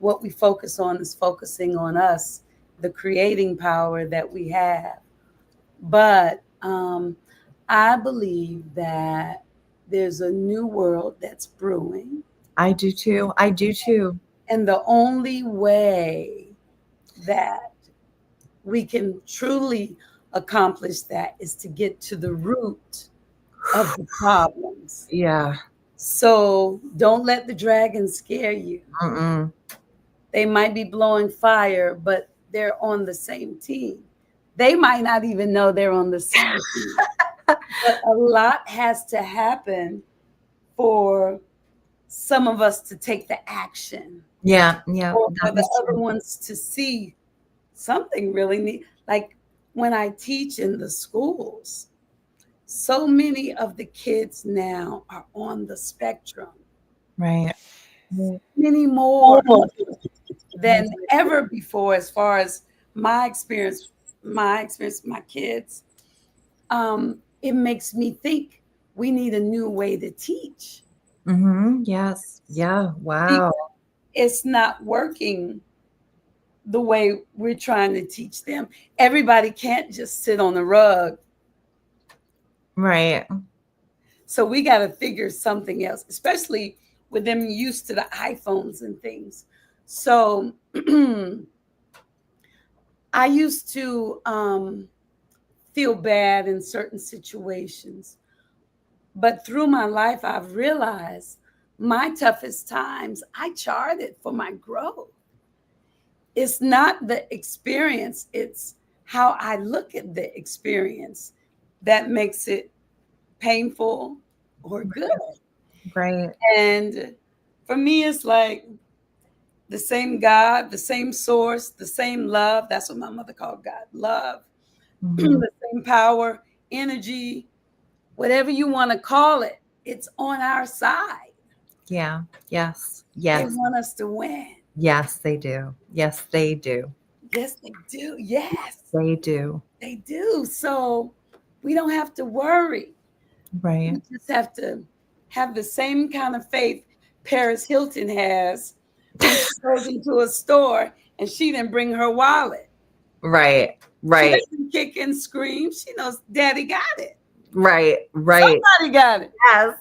what we focus on is focusing on us, the creating power that we have. But I believe that there's a new world that's brewing. I do too. And the only way that we can truly accomplish that is to get to the root of the problems. Yeah. So don't let the dragons scare you. They might be blowing fire, but they're on the same team. They might not even know they're on the same team. But a lot has to happen for some of us to take the action. Yeah. Or for the other ones to see something really neat. Like when I teach in the schools, so many of the kids now are on the spectrum. Right. Many more than ever before, as far as my experience, my kids. It makes me think we need a new way to teach. Yes. Yeah. Wow. It's not working the way we're trying to teach them. Everybody can't just sit on the rug. Right. So we got to figure something else, especially with them used to the iPhones and things. So I used to feel bad in certain situations. But through my life, I've realized my toughest times, I charted for my growth. It's not the experience, it's how I look at the experience that makes it painful or good. Right. And for me, it's like the same God, the same source, the same love. That's what my mother called God, love. Mhm. The same power, energy, whatever you want to call it. It's on our side. Yeah. Yes. They Yes. want us to win. Yes, they do. Yes, they do. Yes, they do. Yes, They do. they do. So we don't have to worry. Right. We just have to have the same kind of faith Paris Hilton has when she goes into a store and she didn't bring her wallet. Right. She Right. doesn't kick and scream. She knows Daddy got it. Right. Right. Somebody got it. Yes.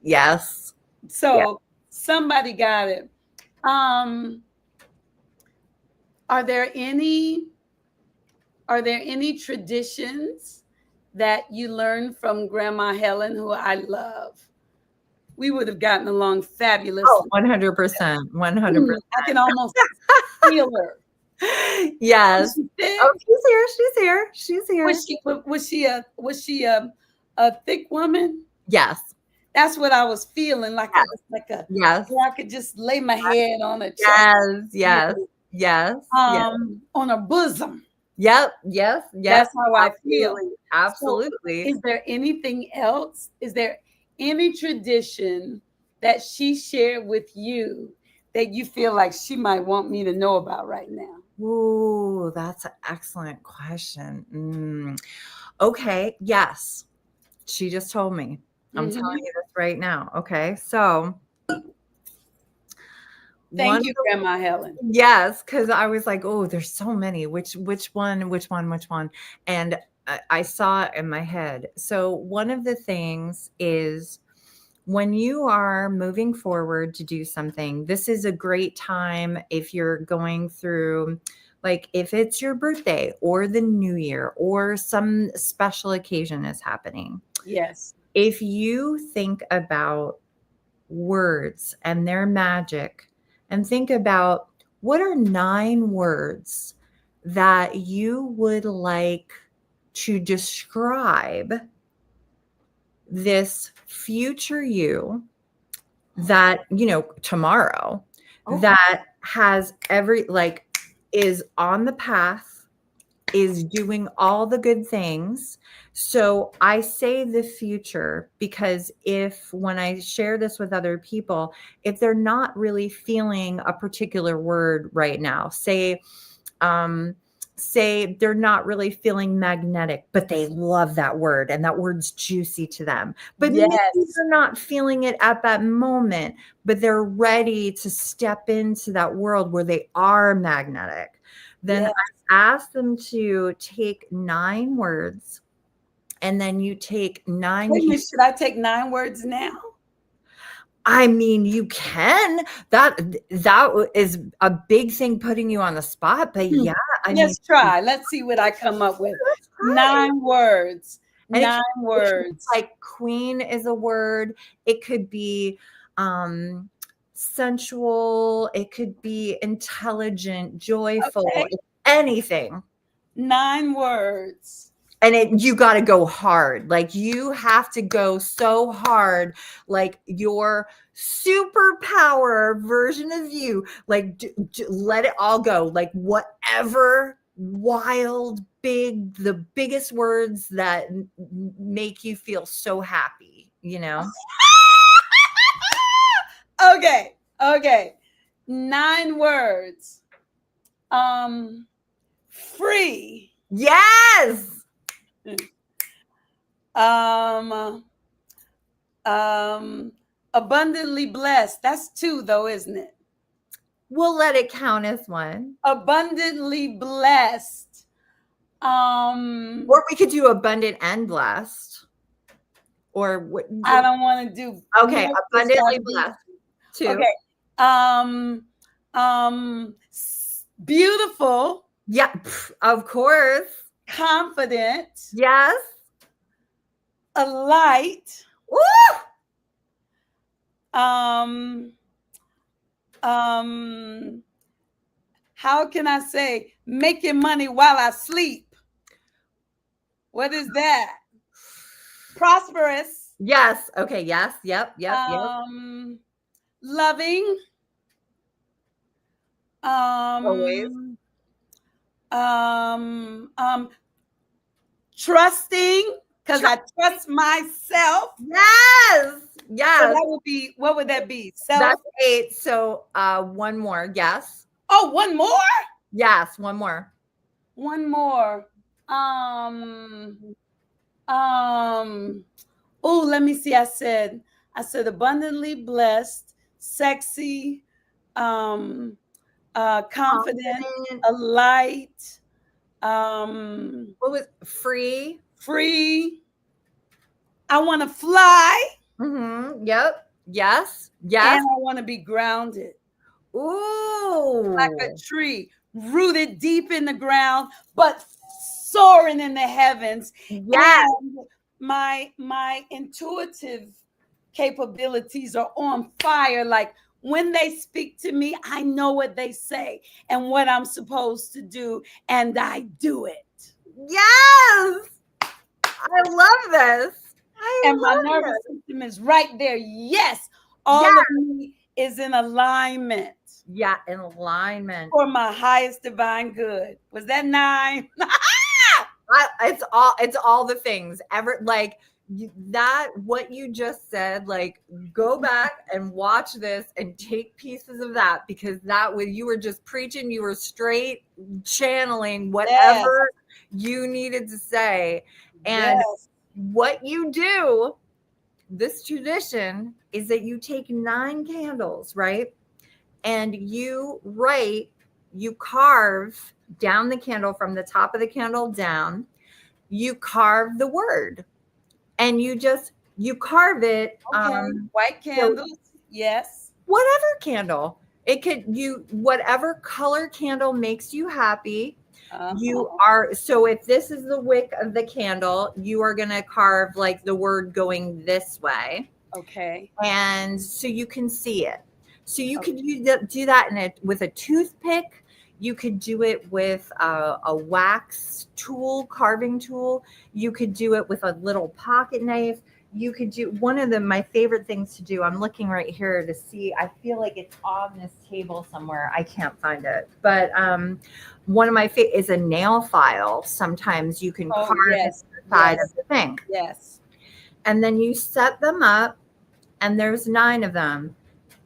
Yes. So somebody got it. Are there any traditions that you learned from Grandma Helen, who I love? We would have gotten along fabulously. Oh, 100%. 100%. I can almost feel her. Yes. Is she thick? Oh, she's here. She's here. She's here. Was she a thick woman? Yes. That's what I was feeling like. Yes. It was like a Yes. where I could just lay my head on a chest, Yes. Yes. Yes. Yes. on her bosom. Yep. Yes. Yes. That's how I feel. Absolutely. Is there anything else? Is there any tradition that she shared with you that you feel like she might want me to know about right now? Ooh, that's an excellent question. Okay. Yes. She just told me. I'm telling you this right now. Okay. So Thank you, Grandma Helen. Yes, because I was like, oh, there's so many. Which one? And I saw it in my head. So one of the things is when you are moving forward to do something, this is a great time if you're going through, like if it's your birthday or the new year or some special occasion is happening. Yes. If you think about words and their magic, and think about what are 9 words that you would like to describe this future you that, tomorrow, that has is on the path, is doing all the good things. So I say the future because when I share this with other people, if they're not really feeling a particular word right now, say they're not really feeling magnetic, but they love that word and that word's juicy to them. But maybe they're not feeling it at that moment, but they're ready to step into that world where they are magnetic. Then I ask them to take 9 words, and then you take 9. Wait a minute, should I take 9 words now? I mean, you can. That is a big thing putting you on the spot, but yeah. Let's try. Let's see what I come up with. 9 words. 9 words. Like queen is a word. It could be sensual. It could be intelligent, joyful, anything. 9 words. And you got to go hard. Like you have to go so hard, like your superpower version of you, like let it all go. Like whatever wild, the biggest words that make you feel so happy, Okay. 9 words. Free. Yes. Abundantly blessed. That's 2 though, isn't it? We'll let it count as 1. Abundantly blessed. Or we could do abundant and blessed. Or what? I don't want to do. Okay, abundantly blessed. 2. Okay. Beautiful. Yeah, of course. Confident. Yes. A light. Woo! How can I say making money while I sleep? What is that? Prosperous. Yes. Okay. Yes. Yep. Loving. Always. Trusting, because I trust myself. Yes. So Yes. that would be, what would that be? That's 8. So one more. Yes. Oh, one more? Yes. One more. One more. Oh, let me see. I said abundantly blessed, sexy, confident, a light, What was free? free. I want to fly. Mm-hmm. Yep. Yes. And Yes. I want to be grounded. Ooh. Like a tree, rooted deep in the ground, but soaring in the heavens. Yes. And my intuitive capabilities are on fire. Like when they speak to me, I know what they say and what I'm supposed to do, and I do it. Yes. I love this. And my nervous system is right there. Yes, all of me is in alignment. Yeah, in alignment. For my highest divine good. Was that 9? It's all the things. That what you just said, like go back and watch this and take pieces of that, because that was, you were just preaching, you were straight channeling whatever you needed to say. And what you do, this tradition is that you take 9 candles, right? And you carve down the candle from the top of the candle down. You carve the word, and you carve it. White candles, so, yes. Whatever candle. It could, whatever color candle makes you happy. You are, so if this is the wick of the candle, you are going to carve like the word going this way. Okay. And so you can see it. So you could do that with a toothpick. You could do it with a wax tool, carving tool. You could do it with a little pocket knife. You could do one of my favorite things to do. I'm looking right here to see. I feel like it's on this table somewhere. I can't find it. But one of my favorite is a nail file. Sometimes you can carve the side of the thing. Yes. And then you set them up, and there's 9 of them.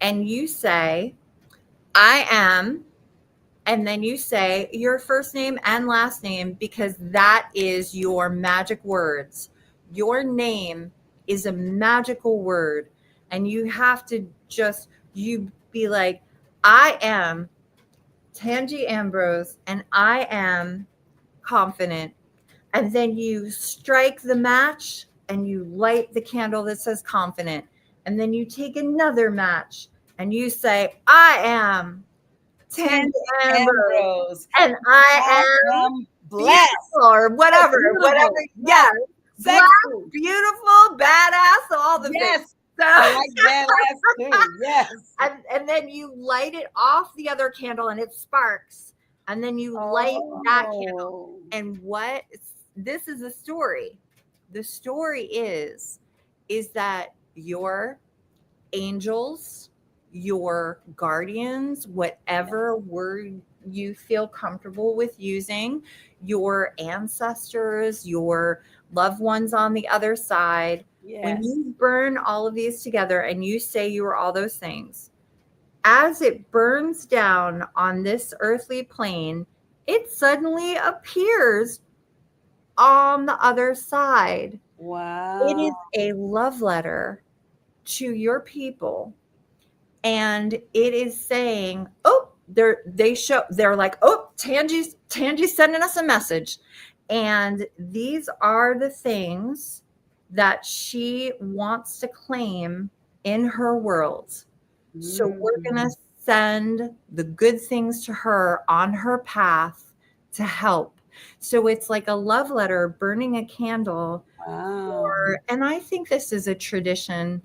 And you say, I am, and then you say your first name and last name, because that is your magic words. Your name is a magical word. And you have to you be like, I am Tangi Ambrose, and I am confident. And then you strike the match and you light the candle that says confident. And then you take another match and you say, I am Tangi Ambrose, and I am blessed, or whatever. Yes. Black, beautiful, badass, all the things. So, I like badass too. Yes. And then you light it off the other candle and it sparks. And then you light that candle. And this is a story. The story is that your angels, your guardians, whatever word you feel comfortable with using, your ancestors, your loved ones on the other side, when you burn all of these together and you say you are all those things, as it burns down on this earthly plane, it suddenly appears on the other side. Wow. It is a love letter to your people. And it is saying, they're like, Tangi's sending us a message. And these are the things that she wants to claim in her world. So we're going to send the good things to her on her path to help. So it's like a love letter, burning a candle. Wow. And I think this is a tradition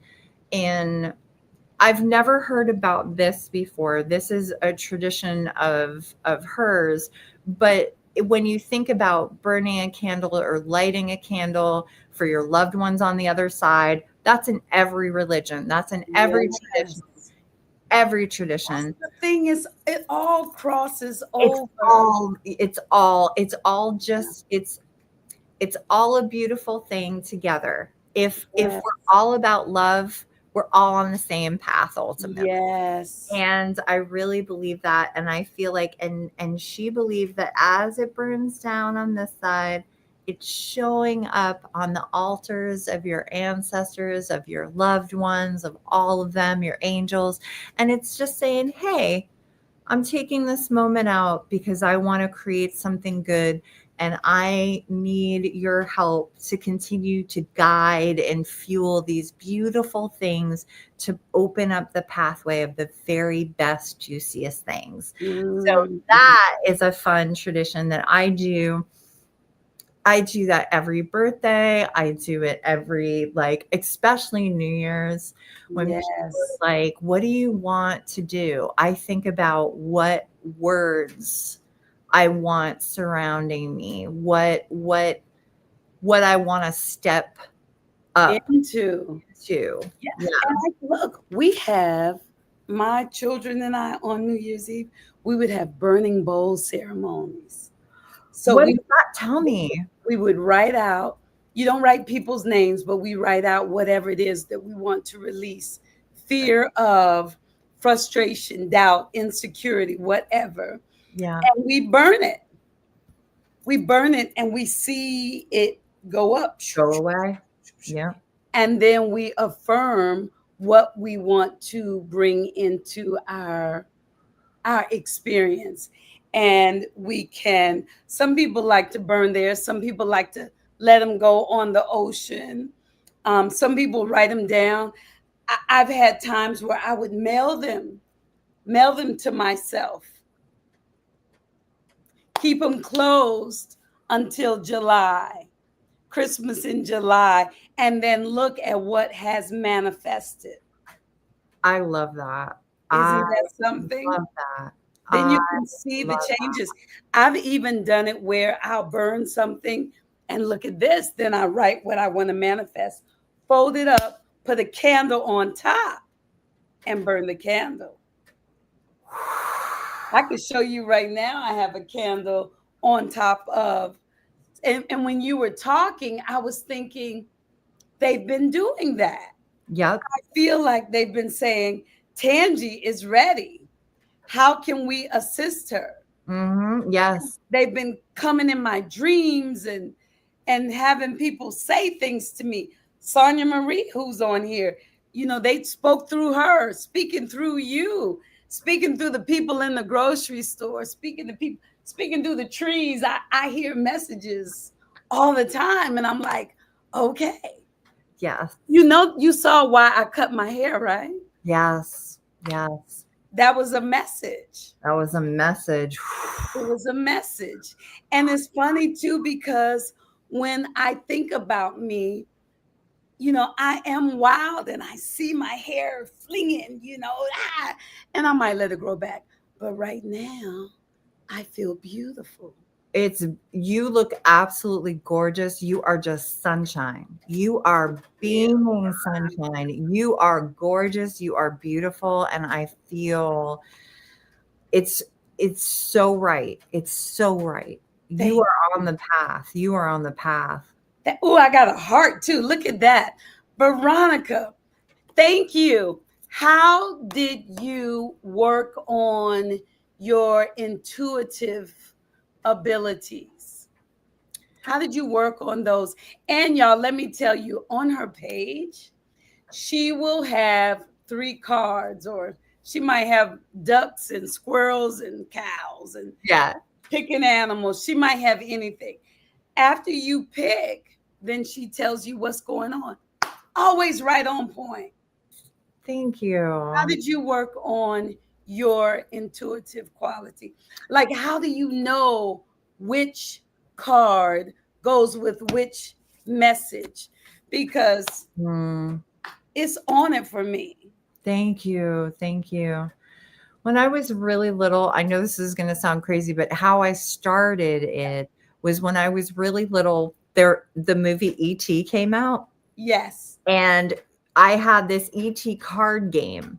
I've never heard about this before. This is a tradition of hers. But when you think about burning a candle or lighting a candle for your loved ones on the other side, that's in every religion. That's in every tradition. every tradition. The thing is, it all crosses It's over. It's all a beautiful thing together. If Yes. we're all about love, we're all on the same path ultimately. Yes. And I really believe that. And I feel like, and she believed that as it burns down on this side, it's showing up on the altars of your ancestors, of your loved ones, of all of them, your angels. And it's just saying, hey, I'm taking this moment out because I want to create something good. And I need your help to continue to guide and fuel these beautiful things to open up the pathway of the very best, juiciest things. So that is a fun tradition that I do. I do that every birthday. I do it every, like, especially New Year's when people are like, what do you want to do? I think about what words I want surrounding me, what I want to step up into. Yeah. And look, we have, my children and I on New Year's Eve, we would have burning bowl ceremonies. So what is that? Tell me. We would write out, you don't write people's names, but we write out whatever it is that we want to release. Fear of, frustration, doubt, insecurity, whatever. Yeah. And we burn it. We burn it and we see it go up. Go away. Yeah. And then we affirm what we want to bring into our experience. And we can, some people like to burn theirs, some people like to let them go on the ocean. Some people write them down. I've had times where I would mail them to myself. Keep them closed until July, Christmas in July, and then look at what has manifested. I love that. Isn't that something? I love that. Then you can see the changes. I've even done it where I'll burn something and look at this. Then I write what I want to manifest, fold it up, put a candle on top, and burn the candle. I could show you right now. I have a candle on top of, and when you were talking, I was thinking they've been doing that. Yep. I feel like they've been saying, Tangi is ready. How can we assist her? Mm-hmm. Yes. They've been coming in my dreams and having people say things to me. Sonia Marie, who's on here, you know, they spoke through her, speaking through you, speaking through the people in the grocery store, speaking to people, speaking through the trees. I hear messages all the time. And I'm like, okay. Yes. You know, you saw why I cut my hair, right? Yes. Yes. That was a message. That was a message. It was a message. And it's funny too, because when I think about me, you know, I am wild and I see my hair flinging, you know, and I might let it grow back. But right now, I feel beautiful. You look absolutely gorgeous. You are just sunshine. You are beaming sunshine. You are gorgeous. You are beautiful. And I feel it's so right. It's so right. You are on the path. You are on the path. Oh, I got a heart too. Look at that. Veronica, thank you. How did you work on your intuitive abilities? How did you work on those? And y'all, let me tell you, on her page, she will have 3 cards, or she might have ducks and squirrels and cows and picking animals. She might have anything. After you pick, then she tells you what's going on. Always right on point. Thank you. How did you work on your intuitive quality? Like, how do you know which card goes with which message? Because it's on it for me. Thank you. Thank you. When I was really little, I know this is going to sound crazy, but how I started it was when I was really little. The movie E.T. came out. Yes. And I had this E.T. card game.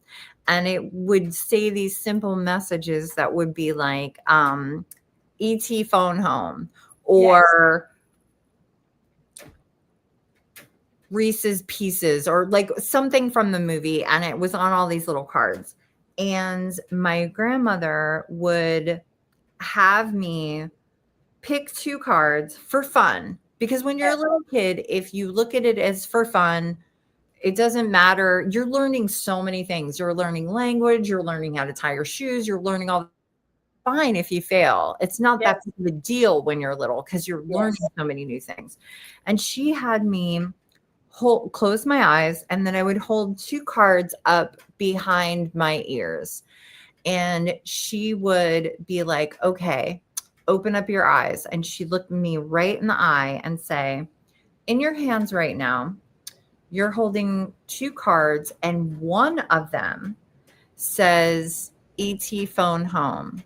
and it would say these simple messages that would be like, ET phone home, or Reese's Pieces, or like something from the movie. And it was on all these little cards. And my grandmother would have me pick 2 cards for fun. Because when you're a little kid, if you look at it as for fun, it doesn't matter. You're learning so many things. You're learning language. You're learning how to tie your shoes. You're learning all. Fine if you fail. It's not that big of a deal when you're little, because you're learning so many new things. And she had me close my eyes, and then I would hold 2 cards up behind my ears. And she would be like, okay, open up your eyes. And she looked me right in the eye and say, in your hands right now, you're holding 2 cards, and one of them says ET phone home.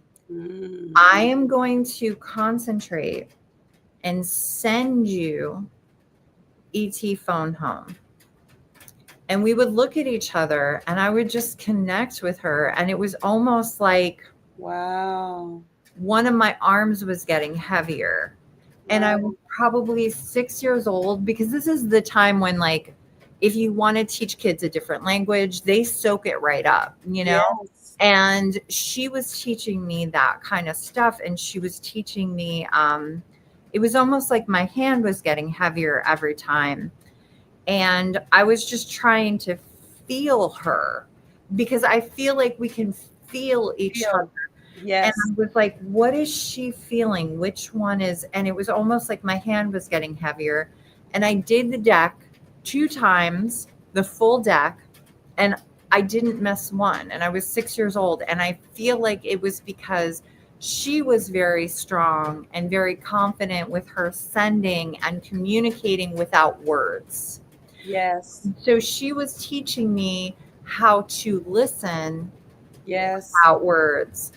I am going to concentrate and send you ET phone home. And we would look at each other, and I would just connect with her. And it was almost like, wow, one of my arms was getting heavier. And I was probably 6 years old, because this is the time when, like, if you want to teach kids a different language, they soak it right up, you know? Yes. And she was teaching me that kind of stuff. And she was teaching me, it was almost like my hand was getting heavier every time. And I was just trying to feel her, because I feel like we can feel each other. Yes. And I was like, what is she feeling? Which one is? And it was almost like my hand was getting heavier. And I did the deck 2 times, the full deck, and I didn't miss one. And I was 6 years old. And I feel like it was because she was very strong and very confident with her sending and communicating without words. Yes. So she was teaching me how to listen without words.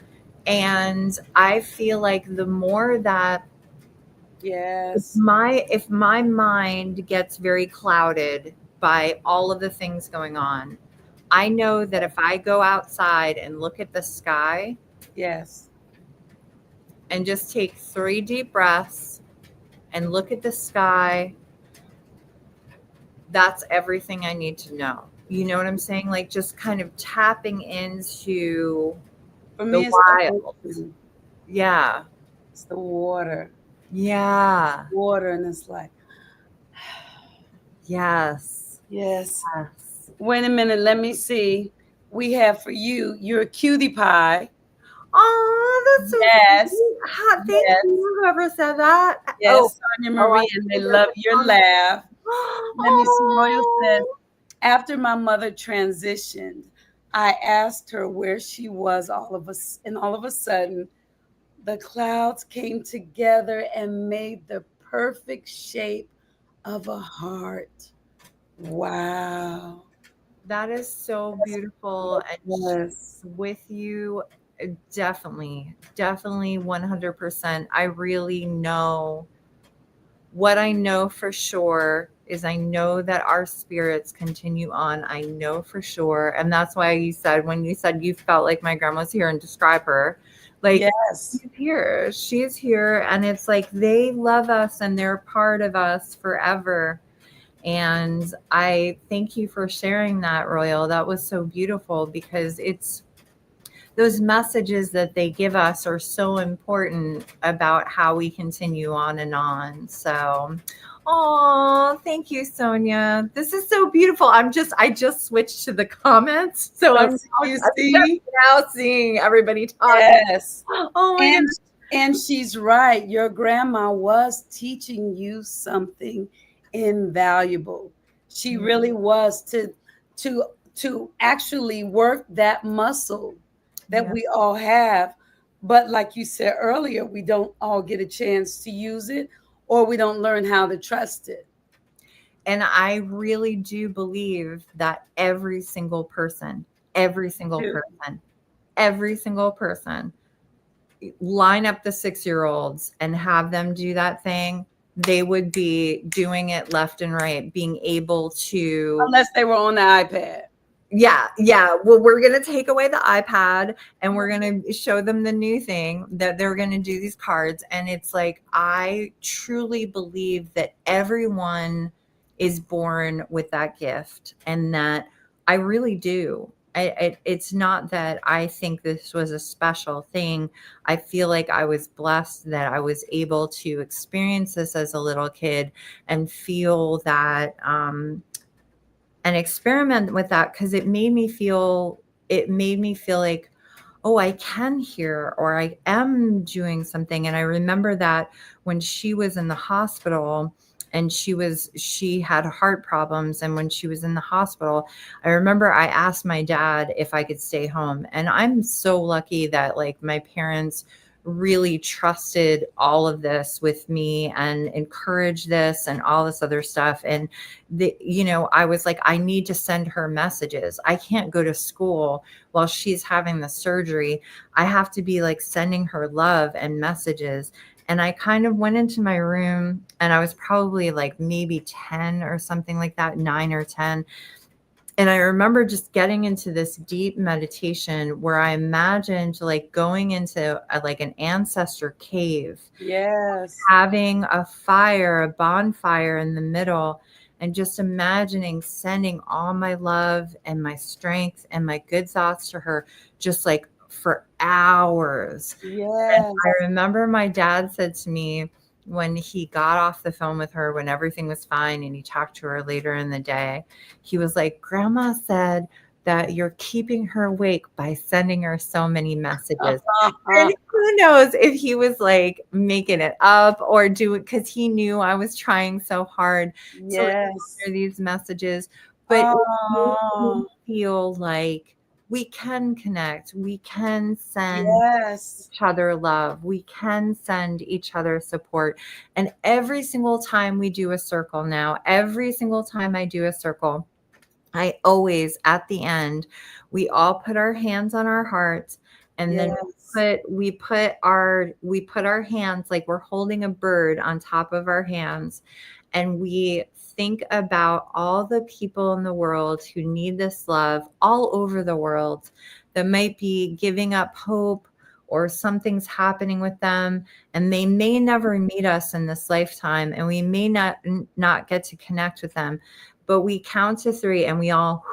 And I feel like the more that if my mind gets very clouded by all of the things going on, I know that if I go outside and look at the sky, and just take 3 deep breaths and look at the sky, that's everything I need to know. You know what I'm saying? Like, just kind of tapping into the wild. Yeah. It's the water. Yeah. Water, and it's like, yes. Wait a minute. Let me see. We have for you, you're a cutie pie. Oh, that's so sweet. Thank you, whoever said that. Yes, Sonia Marie, and they love your laugh. Let me see. Royal says, after my mother transitioned, I asked her where she was, all of a sudden, the clouds came together and made the perfect shape of a heart. Wow. That is so beautiful. And with you, definitely 100%. I really know what I know for sure is I know that our spirits continue on. I know for sure. And that's why when you said you felt like my grandma's here, and describe her, like, she's here. And it's like, they love us and they're part of us forever. And I thank you for sharing that, Royal. That was so beautiful, because it's those messages that they give us are so important about how we continue on and on. So, oh, thank you, Sonia. This is so beautiful. I just switched to the comments. So I'm now seeing everybody talking. Yes. Oh my gosh. And she's right. Your grandma was teaching you something invaluable. She really was, to actually work that muscle that we all have. But like you said earlier, we don't all get a chance to use it, or we don't learn how to trust it. And I really do believe that every single person, line up the 6-year-olds and have them do that thing, they would be doing it left and right, being able to. Unless they were on the iPad. Yeah. Well, we're going to take away the iPad and we're going to show them the new thing that they're going to do these cards. And it's like, I truly believe that everyone is born with that gift, and that I really do. It's not that I think this was a special thing. I feel like I was blessed that I was able to experience this as a little kid and feel that, and experiment with that, because it made me feel like, oh, I can hear, or I am doing something. And I remember that when she was in the hospital and she had heart problems, and when she was in the hospital, I remember I asked my dad if I could stay home. And I'm so lucky that like my parents really trusted all of this with me and encouraged this and all this other stuff. And I was like, I need to send her messages. I can't go to school while she's having the surgery. I have to be like sending her love and messages. And I kind of went into my room, and I was probably like maybe 10 or something like that, 9 or 10. And I remember just getting into this deep meditation where I imagined like going into like an ancestor cave. Yes. Having a bonfire in the middle, and just imagining sending all my love and my strength and my good thoughts to her, just like for hours. Yes. And I remember my dad said to me, when he got off the phone with her, when everything was fine, and he talked to her later in the day, he was like, Grandma said that you're keeping her awake by sending her so many messages. And who knows if he was like making it up or because he knew I was trying so hard to answer these messages. But it made me feel like we can connect. We can send each other love. We can send each other support. And every single time we do a circle now, every single time I do a circle, I always, at the end, we all put our hands on our hearts, and then we put our hands like we're holding a bird on top of our hands, and we think about all the people in the world who need this love all over the world, that might be giving up hope, or something's happening with them, and they may never meet us in this lifetime, and we may not get to connect with them. But we count to 3 and we all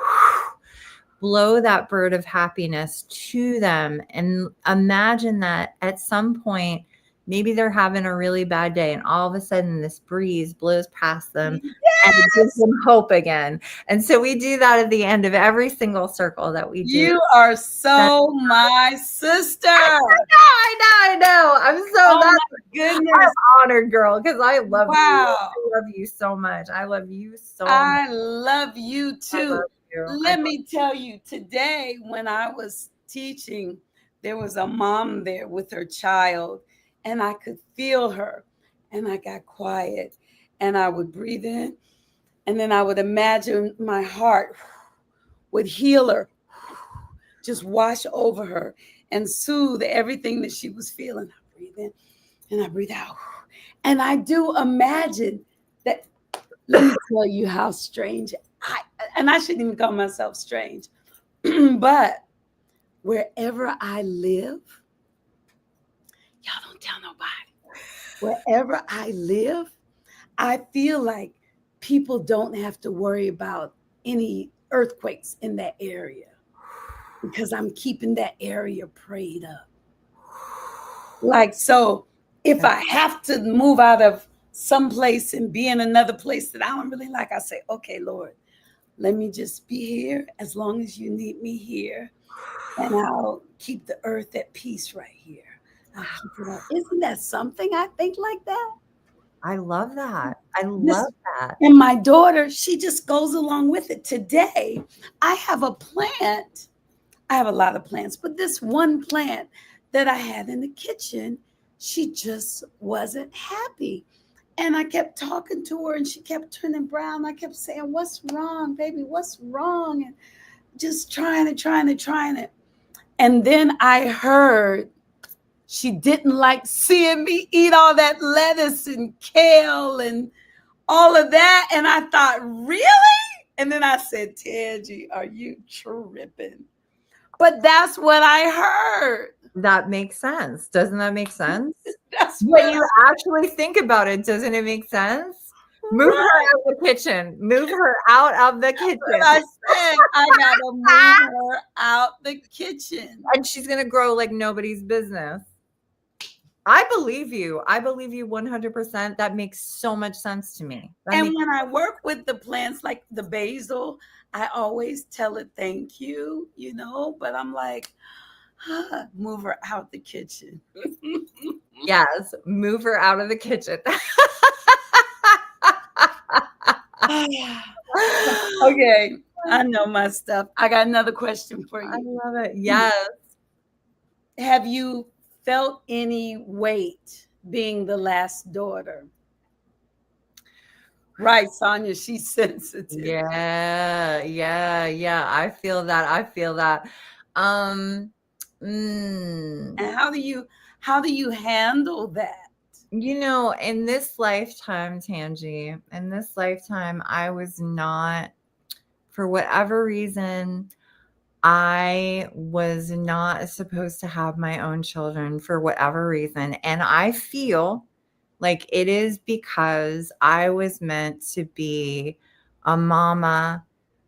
blow that bird of happiness to them, and imagine that at some point, maybe they're having a really bad day, and all of a sudden this breeze blows past them and it gives them hope again. And so we do that at the end of every single circle that we do. You are so my sister. I know. I'm so goodness. I'm honored, girl, because I love you. I love you so much. I love you so much. I love you too. Let me tell you, today when I was teaching, there was a mom there with her child, and I could feel her, and I got quiet, and I would breathe in, and then I would imagine my heart would heal her, just wash over her and soothe everything that she was feeling. I breathe in and I breathe out. And I do imagine that, let me tell you how strange, I shouldn't even call myself strange, but wherever I live, y'all don't tell nobody, wherever I live, I feel like people don't have to worry about any earthquakes in that area, because I'm keeping that area prayed up. Like, so if I have to move out of some place and be in another place that I don't really like, I say, okay, Lord, let me just be here as long as you need me here, and I'll keep the earth at peace right here. I'll keep it up. Isn't that something? I think like that. I love that. I love that. And my daughter, she just goes along with it. Today, I have a plant. I have a lot of plants, but this one plant that I had in the kitchen, she just wasn't happy. And I kept talking to her, and she kept turning brown. I kept saying, what's wrong, baby? What's wrong? And just trying it. And then I heard she didn't like seeing me eat all that lettuce and kale and all of that. And I thought, really? And then I said, Tangie, are you tripping? But that's what I heard. That makes sense. Doesn't that make sense? That's When what you actually think about it, doesn't it make sense? Move her Right. out of the kitchen. Move her out of the kitchen. I said. I gotta move her out the kitchen. And she's going to grow like nobody's business. I believe you. I believe you 100%. That makes so much sense to me. And when I work with the plants like the basil, I always tell it thank you, but I'm like, move her out the kitchen. Yes, move her out of the kitchen. Okay, I know my stuff. I got another question for I you. love it. Yes. Have you felt any weight being the last daughter? Right, Sonia, she's sensitive. Yeah. I feel that. And how do you handle that? In this lifetime, Tangie, I was not, for whatever reason, I was not supposed to have my own children for whatever reason. And I feel like it is because I was meant to be a mama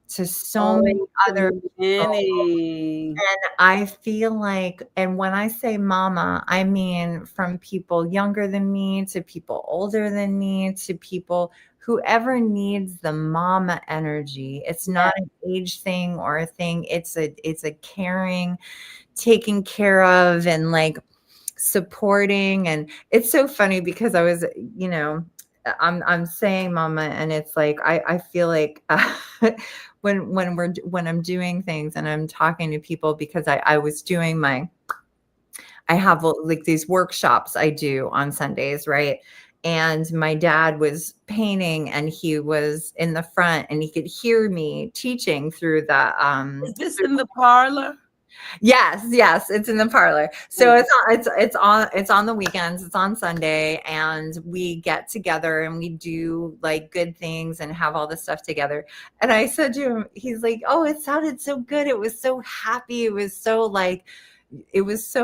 to so many other people. And I feel like, and when I say mama, I mean from people younger than me to people older than me to people whoever needs the mama energy. It's not an age thing or a thing. It's a caring, taking care of, and like supporting. And it's so funny because I was, I'm saying mama, and it's like I feel like when I'm doing things and I'm talking to people, because I was doing I have like these workshops I do on Sundays, right? And my dad was painting and he was in the front and he could hear me teaching through the Is this in the parlor? Yes, it's in the parlor. So it's on the weekends, it's on Sunday, and we get together and we do like good things and have all this stuff together. And I said to him, he's like, "Oh, it sounded so good. It was so happy. It was so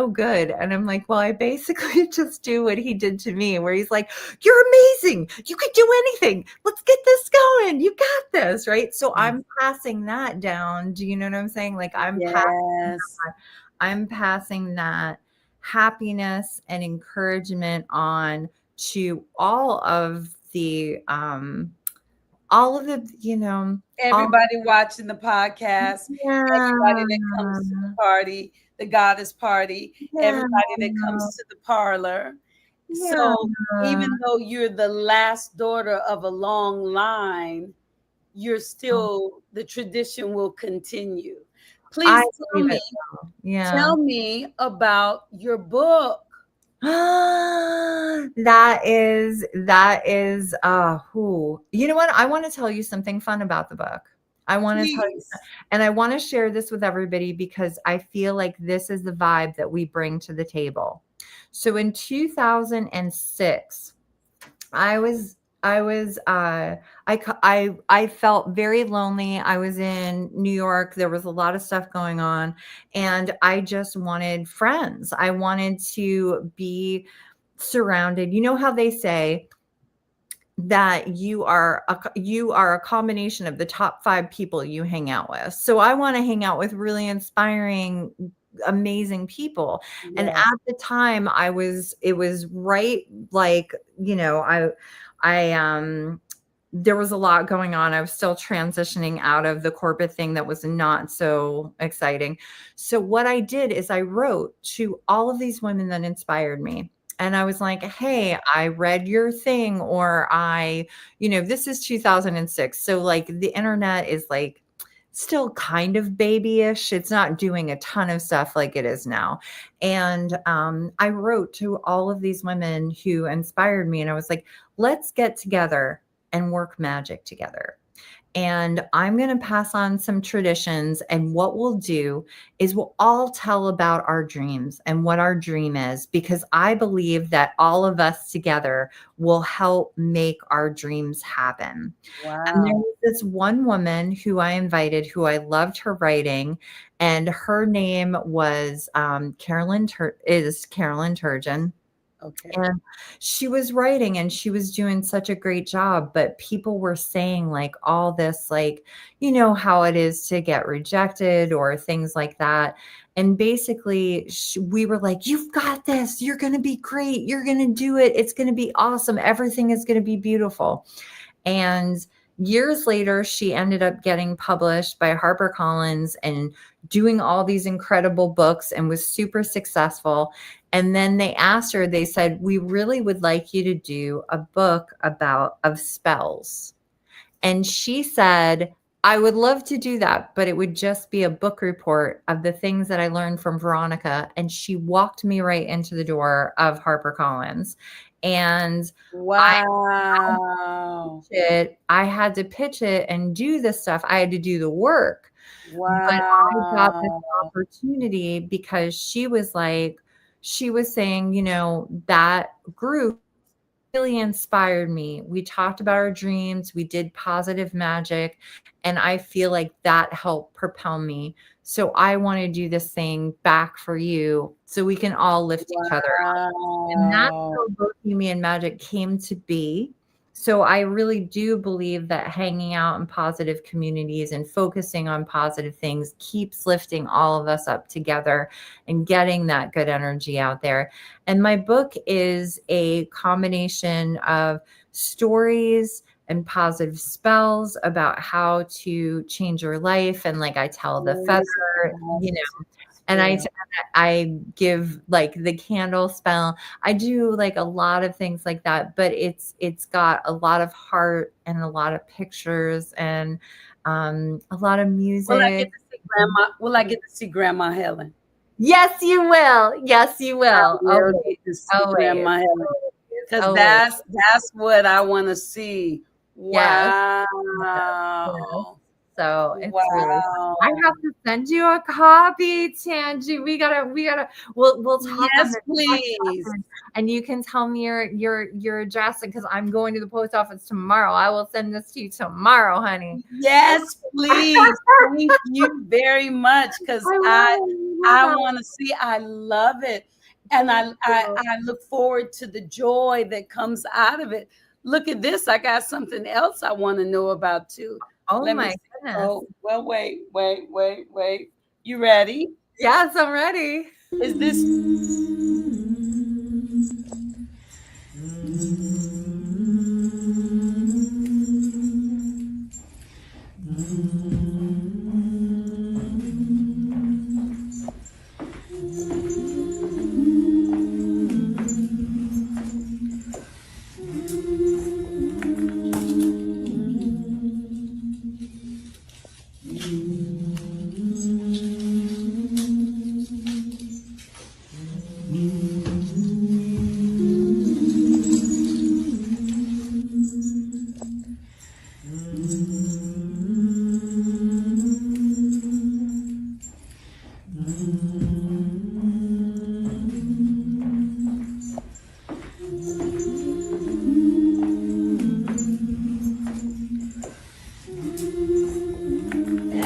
good." And I'm like, well, I basically just do what he did to me, where he's like, "You're amazing. You could do anything. Let's get this going. You got this." Right. So I'm passing that down. Do you know what I'm saying? Like I'm passing that happiness and encouragement on to all of the, everybody watching the podcast, everybody that comes to the party, the goddess party, everybody that comes to the parlor. So even though you're the last daughter of a long line, you're still, the tradition will continue. Please tell me about your book. That is who, you know what? I want to tell you something fun about the book. I want to tell you, and I want to share this with everybody because I feel like this is the vibe that we bring to the table. So in 2006, I felt very lonely. I was in New York. There was a lot of stuff going on, and I just wanted friends. I wanted to be surrounded. You know how they say that you are a combination of the top 5 people you hang out with. So I want to hang out with really inspiring, amazing people. And at the time it was right, like, there was a lot going on. I was still transitioning out of the corporate thing that was not so exciting. So what I did is I wrote to all of these women that inspired me. And I was like, "Hey, I read your thing," or this is 2006. So like the internet is like still kind of babyish. It's not doing a ton of stuff like it is now. And I wrote to all of these women who inspired me. And I was like, let's get together and work magic together. And I'm going to pass on some traditions. And what we'll do is we'll all tell about our dreams and what our dream is, because I believe that all of us together will help make our dreams happen. And there Wow. was this one woman who I invited who I loved her writing, and her name was Carolyn Turgeon. Okay. And she was writing and she was doing such a great job, but people were saying like all this, like, you know, how it is to get rejected or things like that. And basically we were like, you've got this, you're going to be great. You're going to do it. It's going to be awesome. Everything is going to be beautiful. And years later, she ended up getting published by HarperCollins and doing all these incredible books and was super successful. And then they asked her, they said, we really would like you to do a book of spells. And she said, I would love to do that, but it would just be a book report of the things that I learned from Veronica. And she walked me right into the door of HarperCollins. And Wow. I had to pitch it and do this stuff. I had to do the work. But I got this Wow. opportunity because she was saying, you know, that group really inspired me. We talked about our dreams, we did positive magic, and I feel like that helped propel me. So I want to do this thing back for you so we can all lift each other up. And that's Wow. how Bohemian Magic came to be. So I really do believe that hanging out in positive communities and focusing on positive things keeps lifting all of us up together and getting that good energy out there. And my book is a combination of stories and positive spells about how to change your life. And like I tell the feather, you know, and I give like the candle spell. I do like a lot of things like that, but it's got a lot of heart and a lot of pictures and a lot of music. Will I get to see Grandma Helen? Yes, you will. Yes, you will. I will get to see Grandma Helen. Because that's what I want to see. Yes. Wow. So it's really fun. I have to send you a copy, Tangi. We'll talk. Yes, please. And you can tell me your address, because I'm going to the post office tomorrow. I will send this to you tomorrow, honey. Yes, please. Thank you very much. Because I want to see. I love it. And I look forward to the joy that comes out of it. Look at this. I got something else I want to know about too. Oh, my goodness. Oh, well, wait. You ready? Yes, I'm ready. Is this?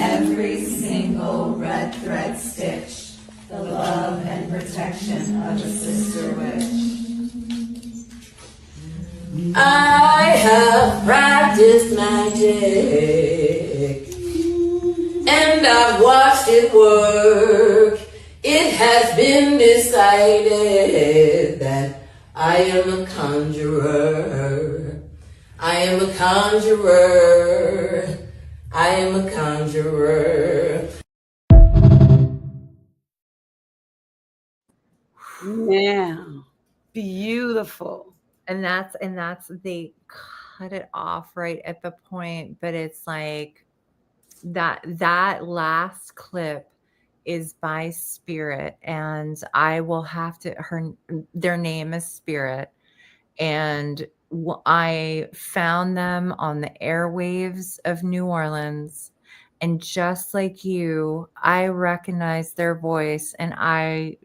Every single red thread stitch, the love and protection of a sister witch. I have practiced magic, and I've watched it work. It has been decided that I am a conjurer. I am a conjurer. I am a conjurer. Yeah, beautiful. And that's they cut it off right at the point, but it's like that last clip is by Spirit, and I will have to their name is Spirit, and I found them on the airwaves of New Orleans. And just like you, I recognized their voice and I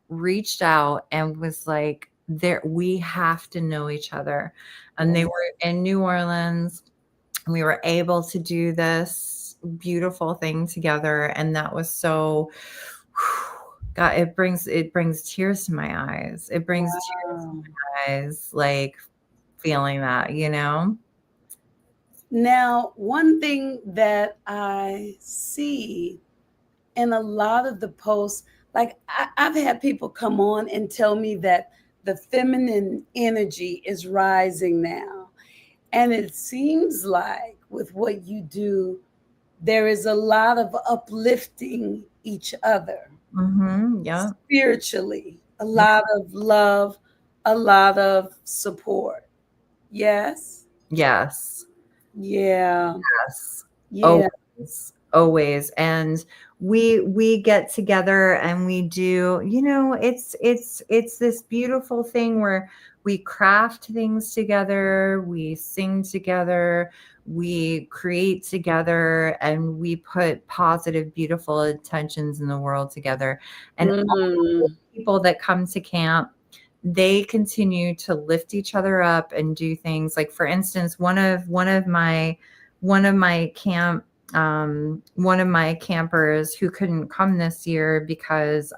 reached out and was like, there, we have to know each other. And they were in New Orleans. And we were able to do this beautiful thing together. And that was so, God, it brings tears to my eyes. It brings tears to my eyes, like feeling that, you know? Now, one thing that I see in a lot of the posts, like I've had people come on and tell me that the feminine energy is rising now. And it seems like with what you do, there is a lot of uplifting each other Yeah. spiritually, a lot of love, a lot of support. Yes. Yes. Yeah. Yes. Yeah. Always. And we get together and we do, you know, it's this beautiful thing where we craft things together, we sing together, we create together, and we put positive, beautiful intentions in the world together. And all the people that come to camp, they continue to lift each other up and do things. Like, for instance, one of my campers who couldn't come this year because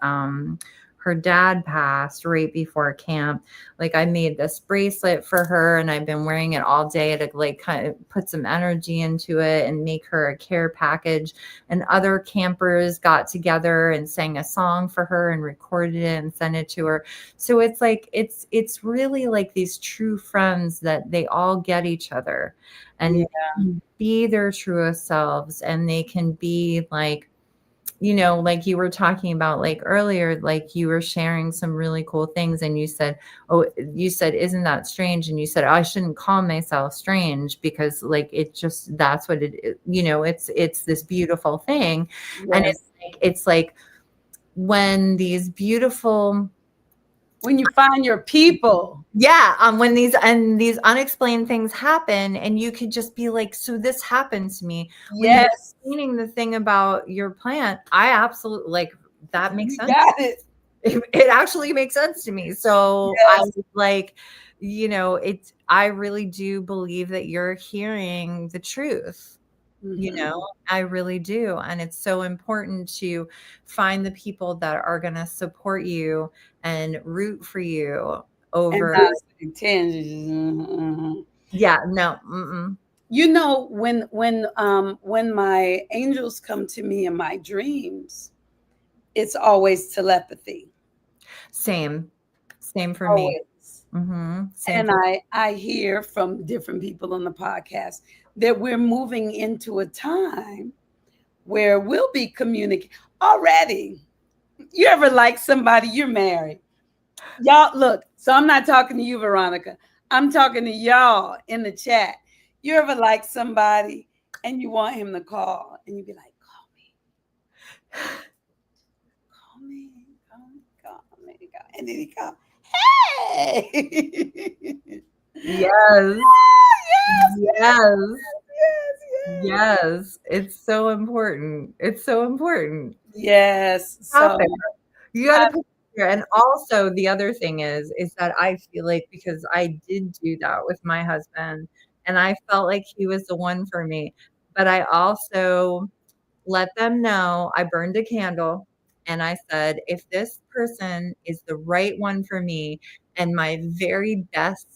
her dad passed right before camp. Like, I made this bracelet for her and I've been wearing it all day to like kind of put some energy into it and make her a care package. And other campers got together and sang a song for her and recorded it and sent it to her. So it's like, it's really like these true friends that they all get each other and be their truest selves. And they can be like, you know, like you were talking about like earlier, like you were sharing some really cool things and you said, isn't that strange? And you said, I shouldn't call myself strange because like, it just, that's what it is. You know, it's this beautiful thing. Yes. And it's like when these beautiful, when you find your people. when these unexplained things happen and you could just be like, so this happened to me. When you're explaining the thing about your plant, I absolutely like that makes sense. Got it. It actually makes sense to me. So I was like, you know, I really do believe that you're hearing the truth. You know, I really do. And it's so important to find the people that are going to support you and root for you over. Yeah, no. You know, when my angels come to me in my dreams, it's always telepathy. Same for Always. me. And I hear from different people on the podcast that we're moving into a time where we'll be communicating already. You ever like somebody, you're married. Y'all, look, so I'm not talking to you, Veronica. I'm talking to y'all in the chat. You ever like somebody and you want him to call and you be like, call me. And then he calls, hey. Yes. It's so important. Yes. So you got to put it here. And also the other thing is that I feel like because I did do that with my husband and I felt like he was the one for me, but I also let them know, I burned a candle and I said, if this person is the right one for me and my very best,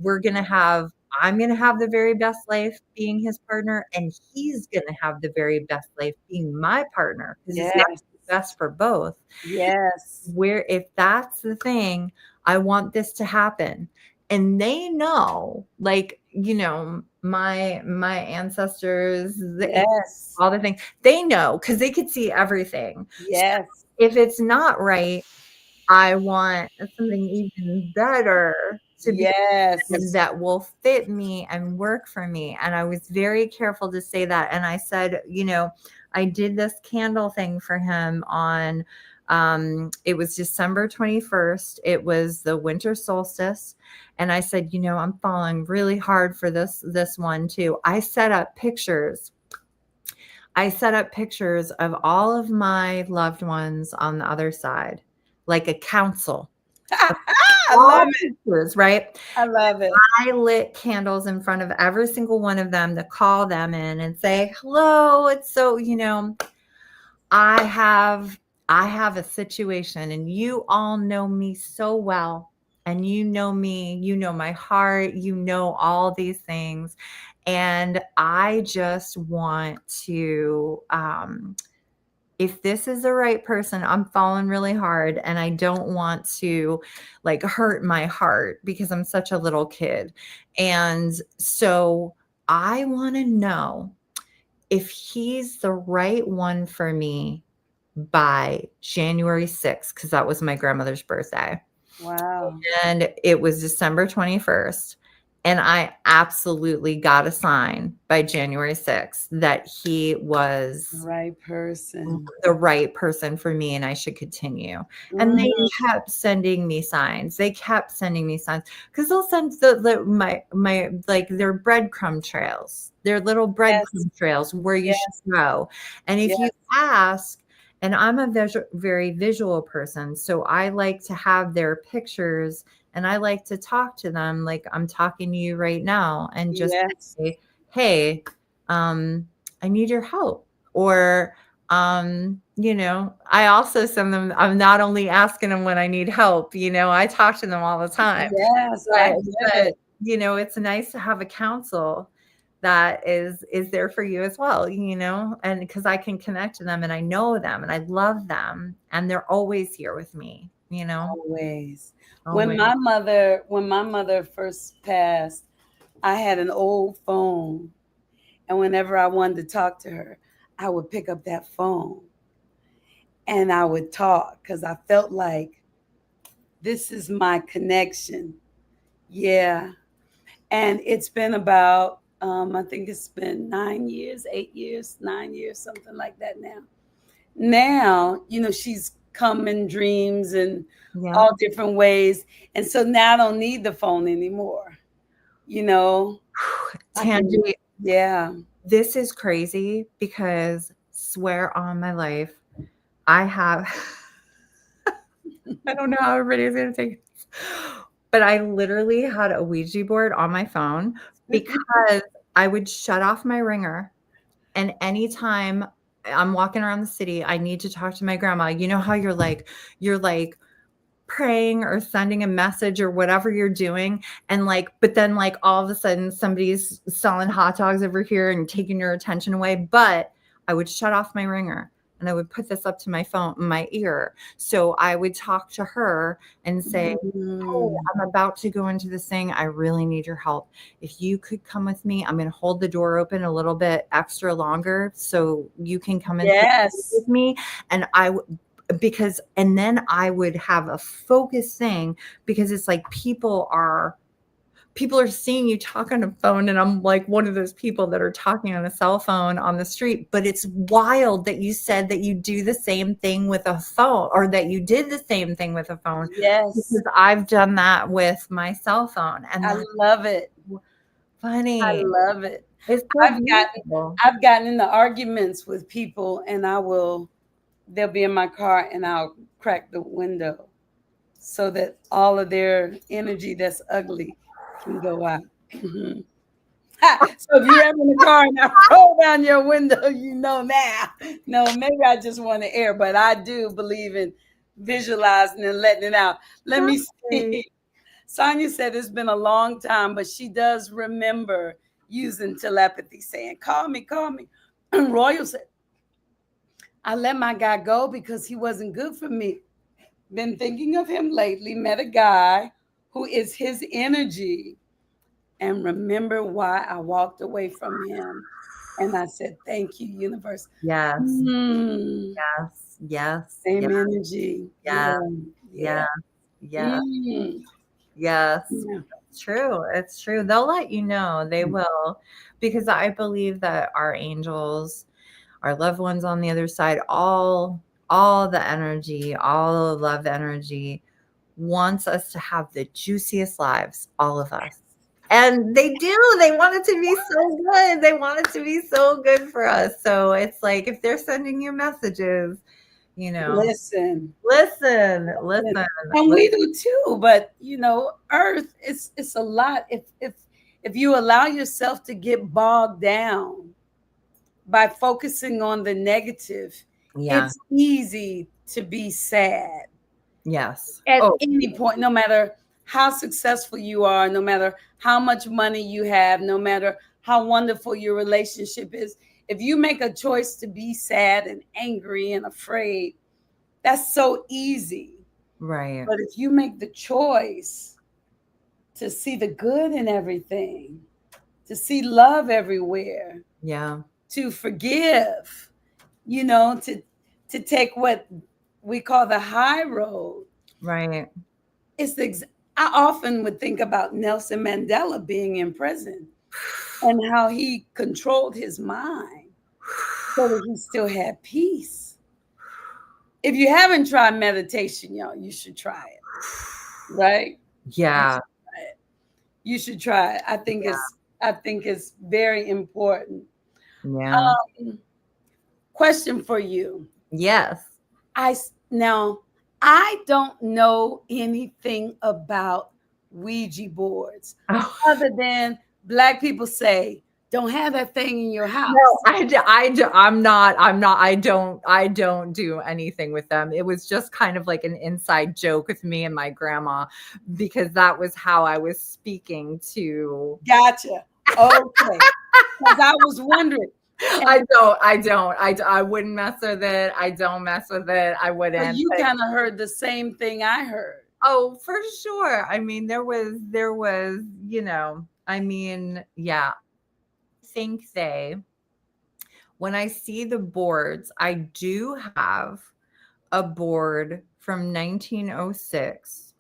I'm going to have the very best life being his partner, and he's going to have the very best life being my partner because it's best for both. Yes. Where if that's the thing, I want this to happen. And they know, like, you know, my ancestors, all the things, they know because they could see everything. Yes. So if it's not right, I want something even better to be that will fit me and work for me. And I was very careful to say that. And I said, you know, I did this candle thing for him on It was December 21st. It was the winter solstice. And I said, I'm falling really hard for this one too. I set up pictures of all of my loved ones on the other side, like a council. I love it. Pictures, right? I love it. I lit candles in front of every single one of them to call them in and say, hello. It's so, I have a situation, and you all know me so well, and you know me, you know my heart, you know all these things. And I just want to, if this is the right person, I'm falling really hard, and I don't want to like hurt my heart because I'm such a little kid. And so I want to know if he's the right one for me by January 6th, because that was my grandmother's birthday. Wow. And it was December 21st. And I absolutely got a sign by January 6th that he was The right person for me, and I should continue. And they kept sending me signs. Because they'll send my like their breadcrumb trails, their little breadcrumb trails where you should go. And if you ask, and I'm a very visual person, so I like to have their pictures, and I like to talk to them like I'm talking to you right now, and just say, hey, I need your help. Or, I also send them, I'm not only asking them when I need help, I talk to them all the time. Yes, but it's nice to have a counsel that is there for you as well, and because I can connect to them, and I know them, and I love them, and they're always here with me, Always. When my mother first passed, I had an old phone, and whenever I wanted to talk to her, I would pick up that phone and I would talk, because I felt like this is my connection. Yeah. And it's been about, I think it's been 9 years, 8 years, 9 years, something like that now. Now, she's come in dreams and all different ways. And so now I don't need the phone anymore. Tangi, yeah. This is crazy, because swear on my life, I have, I don't know how everybody is going to take it, but I literally had a Ouija board on my phone because I would shut off my ringer. And anytime I'm walking around the city, I need to talk to my grandma. You know how you're like praying or sending a message or whatever you're doing, and but then all of a sudden somebody's selling hot dogs over here and taking your attention away. But I would shut off my ringer, and I would put this up to my phone, my ear. So I would talk to her and say, oh, I'm about to go into this thing. I really need your help. If you could come with me, I'm going to hold the door open a little bit extra longer so you can come in with me. And and then I would have a focus thing, because it's like people are seeing you talk on a phone, and I'm like one of those people that are talking on a cell phone on the street. But it's wild that you said that you do the same thing with a phone, or that you did the same thing with a phone. Yes. Because I've done that with my cell phone, and I love it. Funny. I love it. It's so I've gotten into arguments with people, and they'll be in my car, and I'll crack the window so that all of their energy that's ugly can go out. So if you're ever in the car and I roll down your window, now. No, maybe I just want to air, but I do believe in visualizing and letting it out. Let me see. Sonia said it's been a long time, but she does remember using telepathy, saying, call me. Royal said, I let my guy go because he wasn't good for me. Been thinking of him lately, met a guy who is his energy, and remember why I walked away from him. And I said, thank you, universe. Yes. Same energy. Yes. It's true. They'll let you know. They will, because I believe that our angels, our loved ones on the other side, all all the energy, all the love energy, wants us to have the juiciest lives, all of us. And they do. They want it to be so good. They want it to be so good for us. So it's like if they're sending you messages, Listen. listen. And we do too, but Earth, it's a lot. If you allow yourself to get bogged down by focusing on the negative, Yeah. it's easy to be sad Yes. at any point, no matter how successful you are, no matter how much money you have, no matter how wonderful your relationship is. If you make a choice to be sad and angry and afraid, that's so easy. Right. But if you make the choice to see the good in everything, to see love everywhere, Yeah. to forgive, to take what we call the high road. Right. I often would think about Nelson Mandela being in prison and how he controlled his mind so that he still had peace. If you haven't tried meditation, y'all, you should try it. Right? Yeah. You should try it. I think it's very important. Yeah. Question for you. Yes. I don't know anything about Ouija boards other than Black people say, don't have that thing in your house. No, I don't do anything with them. It was just kind of like an inside joke with me and my grandma, because that was how I was speaking to. Gotcha. Okay. Because I was wondering. I wouldn't mess with it. I don't mess with it. I wouldn't. You kind of heard the same thing I heard. Oh, for sure. I mean, there was, yeah. When I see the boards, I do have a board from 1906,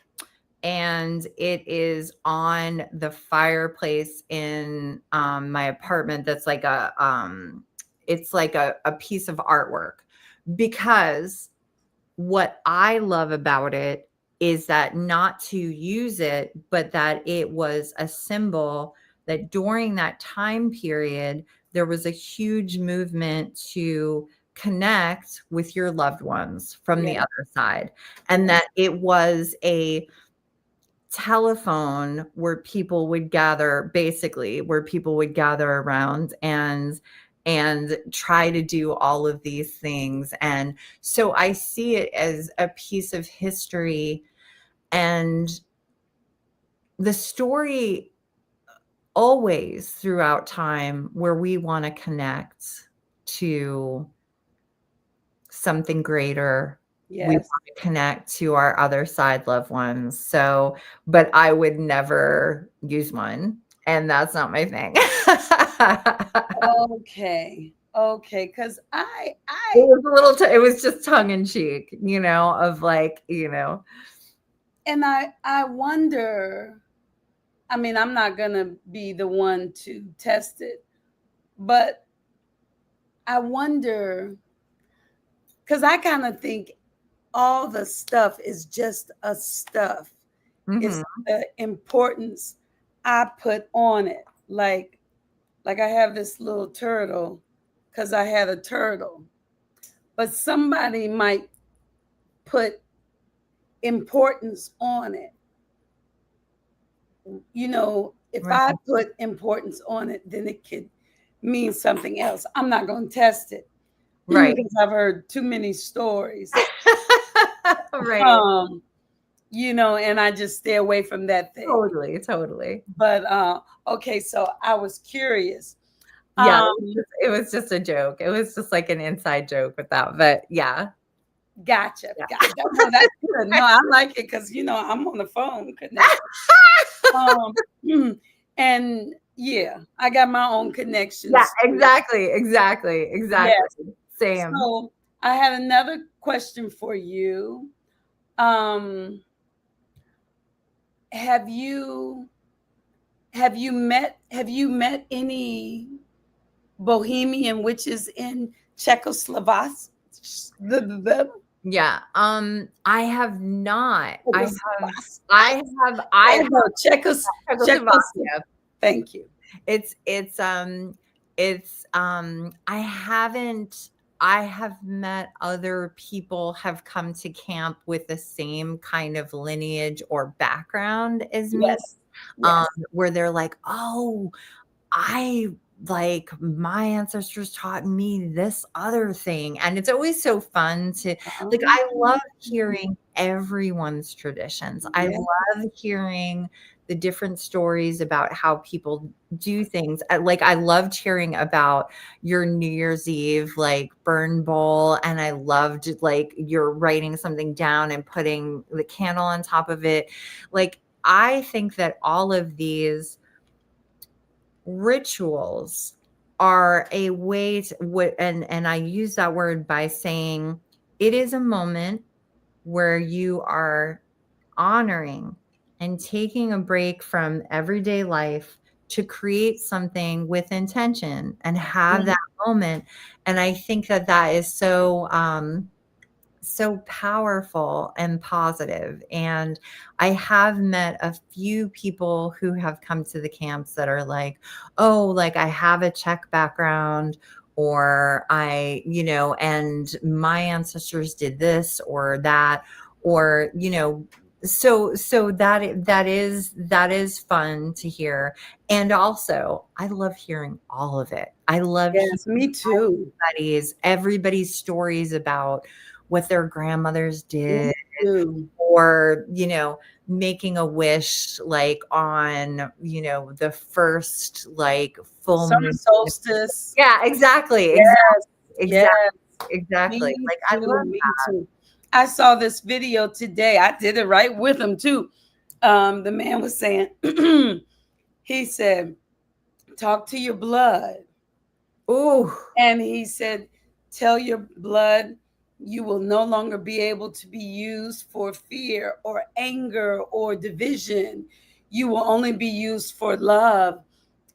and it is on the fireplace in my apartment. That's like it's like a piece of artwork, because what I love about it is that not to use it, but that it was a symbol that during that time period, there was a huge movement to connect with your loved ones from the other side. And that it was a telephone where people would gather around and try to do all of these things. And so I see it as a piece of history, and the story always throughout time where we want to connect to something greater. Yes. We want to connect to our other side loved ones. So, but I would never use one, and that's not my thing. Okay. Because it was a little, it was just tongue in cheek, of like, And I wonder, I mean, I'm not going to be the one to test it, but I wonder, because I kind of think all the stuff is just a stuff. Mm-hmm. It's the importance I put on it. Like I have this little turtle because I had a turtle, but somebody might put importance on it. If Right. I put importance on it, then it could mean something else. I'm not going to test it. Right. Because I've heard too many stories. Right. And I just stay away from that thing. Totally. But okay, so I was curious. Yeah, it was just a joke. It was just like an inside joke with that. But yeah. Gotcha. No, that's good. No, I like it because I'm on the phone connected. And yeah, I got my own connections. Yeah, exactly. Yes. Same. So I had another question for you. Have you met any Bohemian witches in Czechoslovakia? Yeah. I have not. I know Czechoslovakia. Thank you. I have met other people have come to camp with the same kind of lineage or background as me. Yes. Where they're like, oh, my ancestors taught me this other thing. And it's always so fun to I love hearing everyone's traditions. I love hearing the different stories about how people do things. I loved hearing about your New Year's Eve, burn bowl. And I loved you're writing something down and putting the candle on top of it. I think that all of these rituals are a way to, and I use that word by saying it is a moment where you are honoring and taking a break from everyday life to create something with intention and have that moment. And I think that that is so powerful and positive. And I have met a few people who have come to the camps that are like, oh, I have a Czech background, or and my ancestors did this or that, or, so that is fun to hear. And also I love hearing all of it. I love me too. Everybody's stories about what their grandmothers did, or, making a wish on, the first full summer solstice. Yeah, exactly. Yes. Exactly. I love that. I saw this video today. I did it right with him too. The man was saying, he said, talk to your blood. Ooh. And he said, tell your blood you will no longer be able to be used for fear or anger or division. You will only be used for love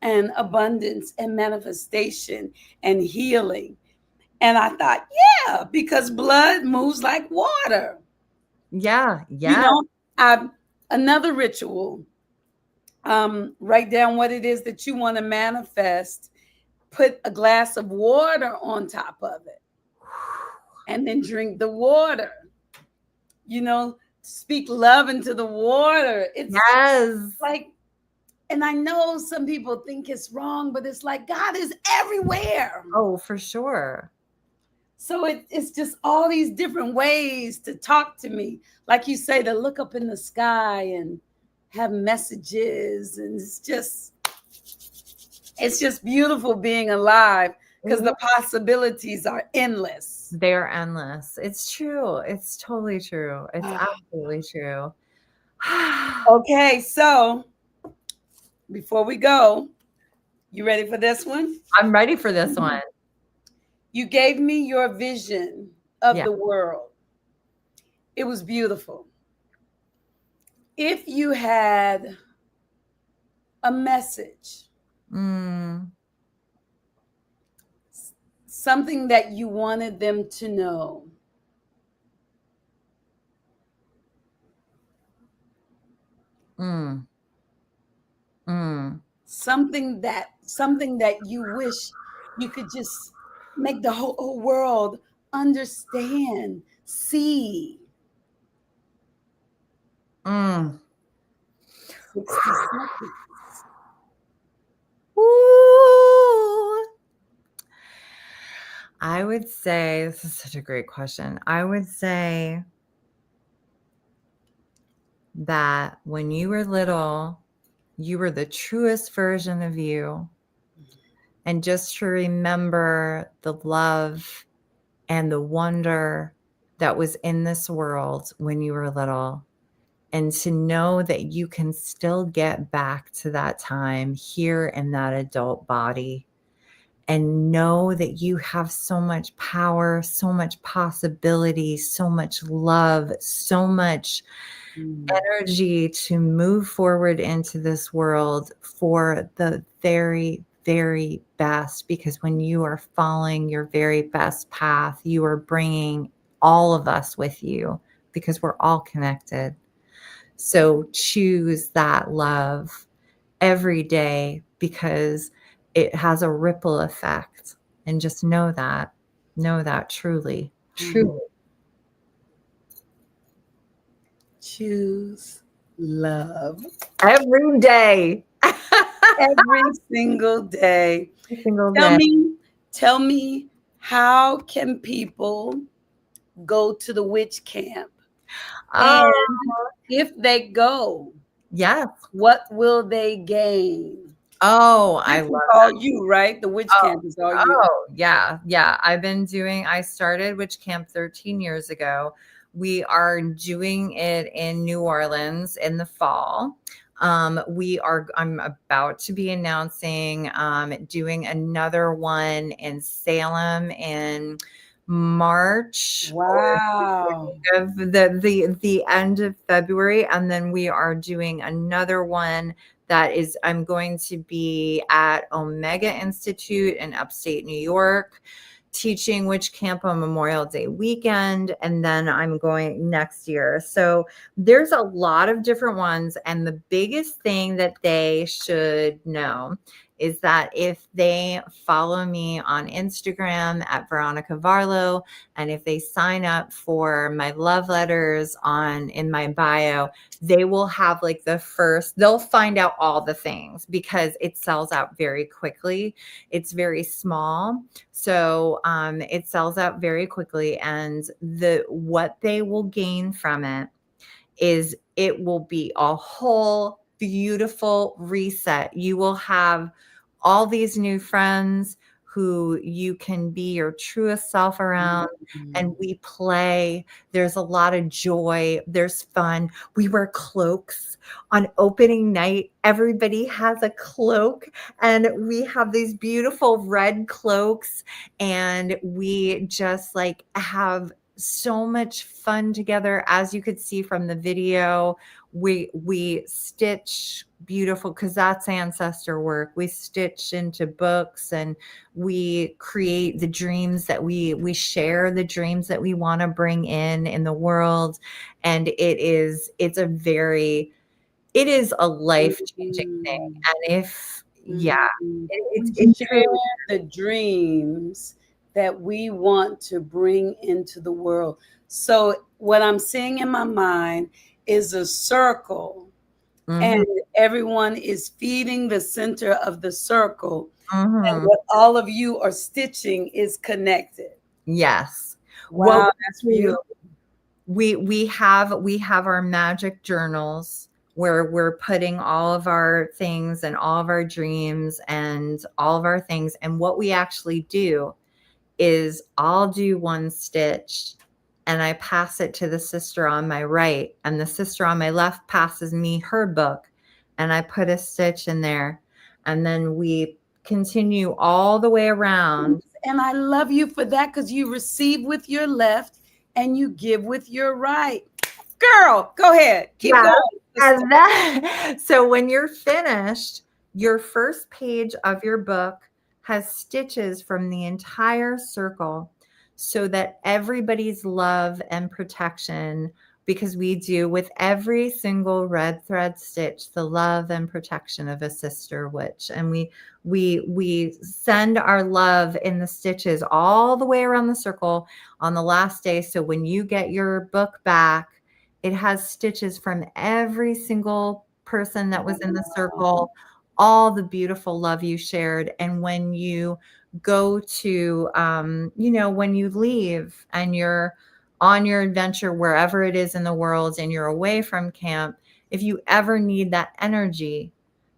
and abundance and manifestation and healing. And I thought, yeah, because blood moves like water. Yeah. Another ritual. Write down what it is that you want to manifest. Put a glass of water on top of it. And then drink the water. Speak love into the water. It's and I know some people think it's wrong, but it's God is everywhere. Oh, for sure. So it's just all these different ways to talk to me. Like you say, to look up in the sky and have messages. And it's just beautiful being alive. Because the possibilities are endless. They're endless. It's true. It's totally true. It's absolutely true. Okay, so before we go, you ready for this one? I'm ready for this one. You gave me your vision of the world. It was beautiful. If you had a message, something that you wanted them to know, something that you wish you could just make the whole world understand, see. 60 seconds. Ooh. I would say, this is such a great question. I would say that when you were little, you were the truest version of you. And just to remember the love and the wonder that was in this world when you were little. And to know that you can still get back to that time here in that adult body. And know that you have so much power, so much possibility, so much love, so much energy to move forward into this world for the very, very best, because when you are following your very best path, you are bringing all of us with you, because we're all connected. So choose that love every day, because it has a ripple effect. And just know that truly, truly. Choose love Every day. every single day. Every single Tell day. me, how can people go to the witch camp? Oh, And if they go, yes. what will they gain? Oh, I This is love all you, right? The witch camp is all you. Oh, yeah. Yeah. I started Witch Camp 13 years ago. We are doing it in New Orleans in the fall. I'm about to be announcing, doing another one in Salem in March. Wow. Of the end of February, and then we are doing another one that is, I'm going to be at Omega Institute in upstate New York, teaching Witch Camp on Memorial Day weekend, and then I'm going next year. So there's a lot of different ones, and the biggest thing that they should know is that if they follow me on Instagram at Veronica Varlow, and if they sign up for my love letters in my bio, they will have like they'll find out all the things, because it sells out very quickly. It's very small. So it sells out very quickly. And what they will gain from it is it will be a whole beautiful reset. You will have all these new friends who you can be your truest self around. And we play. There's a lot of joy. There's fun. We wear cloaks on opening night. Everybody has a cloak, and we have these beautiful red cloaks, and we just like have so much fun together. As you could see from the video, we stitch beautiful, because that's ancestor work. We stitch into books, and we create the dreams that we share the dreams that we want to bring in the world. And it is a life-changing thing. And if it's share the dreams that we want to bring into the world. So what I'm seeing in my mind is a circle, and everyone is feeding the center of the circle. And what all of you are stitching is connected. Yes. Wow, Well, that's beautiful. We have our magic journals where we're putting all of our things and all of our dreams and all of our things. And what we actually do is I'll do one stitch, and I pass it to the sister on my right, and the sister on my left passes me her book, and I put a stitch in there, and then we continue all the way around. And I love you for that, because you receive with your left and you give with your right. Girl, go ahead. Keep going. And then, so when you're finished, your first page of your book has stitches from the entire circle, so that everybody's love and protection, because we do with every single red thread stitch the love and protection of a sister witch. And we send our love in the stitches all the way around the circle on the last day. So when you get your book back, it has stitches from every single person that was in the circle, all the beautiful love you shared. And when you go to, when you leave and you're on your adventure, wherever it is in the world, and you're away from camp, if you ever need that energy,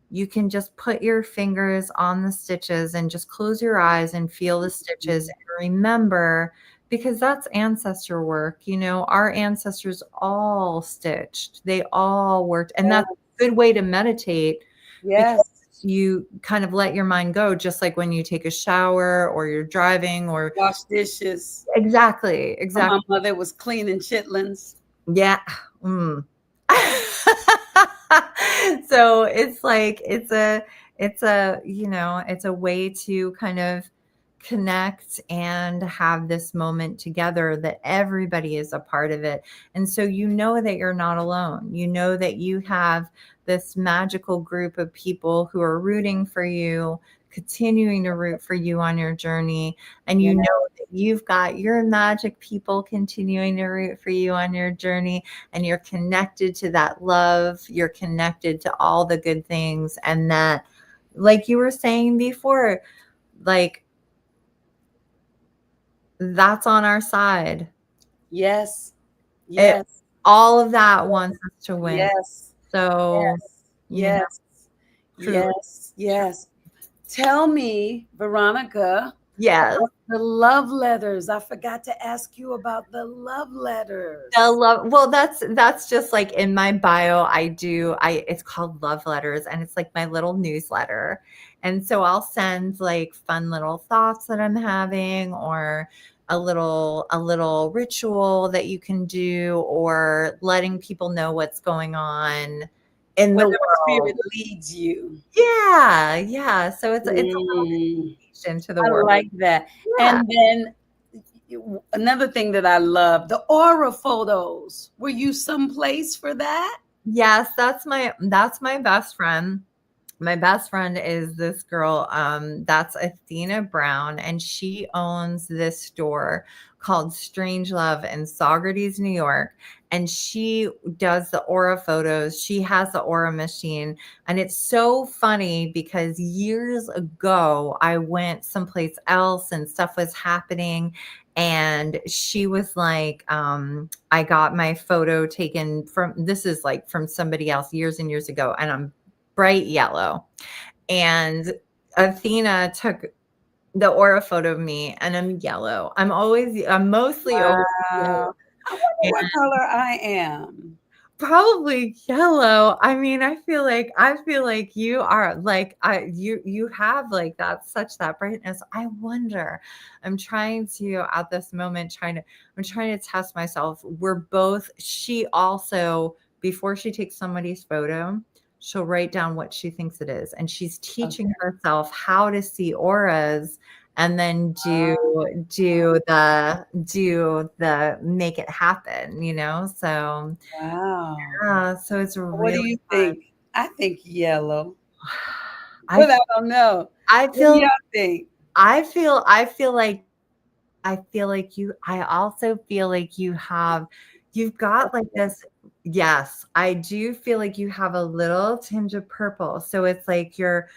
you can just put your fingers on the stitches and just close your eyes and feel the stitches, and remember, because that's ancestor work. Our ancestors all stitched, they all worked. And that's a good way to meditate. Yes. You kind of let your mind go, just like when you take a shower or you're driving or wash dishes. Exactly. My mother was cleaning chitlins. Yeah. So it's like, it's it's a, it's a way to kind of connect and have this moment together that everybody is a part of it. And so you know that you're not alone. You know that you have this magical group of people who are rooting for you, continuing to root for you on your journey. And you Yeah. know that you've got your magic people continuing to root for you on your journey. And you're connected to that love. You're connected to all the good things. And that, like you were saying before, like, that's on our side. Yes. It, Yes. all of that wants us to win. Yes. So, Yes. truly. Yes. Yes. Tell me, Veronica, Yes. about the love letters. I forgot to ask you about the love letters. Well, that's just like in my bio. It's called Love Letters, and it's like my little newsletter. And so I'll send like fun little thoughts that I'm having, or a little ritual that you can do, or letting people know what's going on in the Whatever world. spirit leads you. Yeah. So it's a little Mm, invitation to the I world. like that. Yeah. And then another thing that I love, the aura photos. Were you someplace for that? Yes, that's my best friend. My best friend is this girl, that's Athena Brown, and she owns this store called Strange Love in Saugerties, New York. And she does the aura photos. She has the aura machine. And it's so funny because years ago, I went someplace else and stuff was happening. And she was like, I got my photo taken this is like from somebody else years and years ago. And I'm bright yellow. And Athena took the aura photo of me, and I'm yellow. I'm mostly always yellow. Wow. I wonder what color I am. Probably yellow. I mean, I feel like you are like, you have like that brightness. I wonder. I'm trying to at this moment I'm trying to test myself. She also, before she takes somebody's photo, she'll write down what she thinks it is, and she's teaching herself how to see auras, and then do the make it happen. So Wow. so it's What do really you fun. think? I think yellow. I But I don't know. I What do feel y'all think? I feel I feel like I also feel like you've got like this. Yes, I do feel like you have a little tinge of purple. So it's like your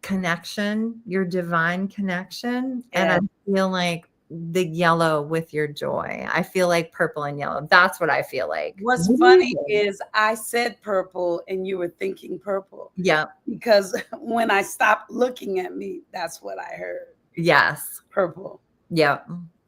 connection, your divine connection. And I Yeah. feel like the yellow with your joy. I feel like purple and yellow. That's what I feel like. What's What do you funny think? is I said purple and you were thinking purple Yeah. because when I stopped looking at me, that's what I heard. Yes. Purple. Yeah.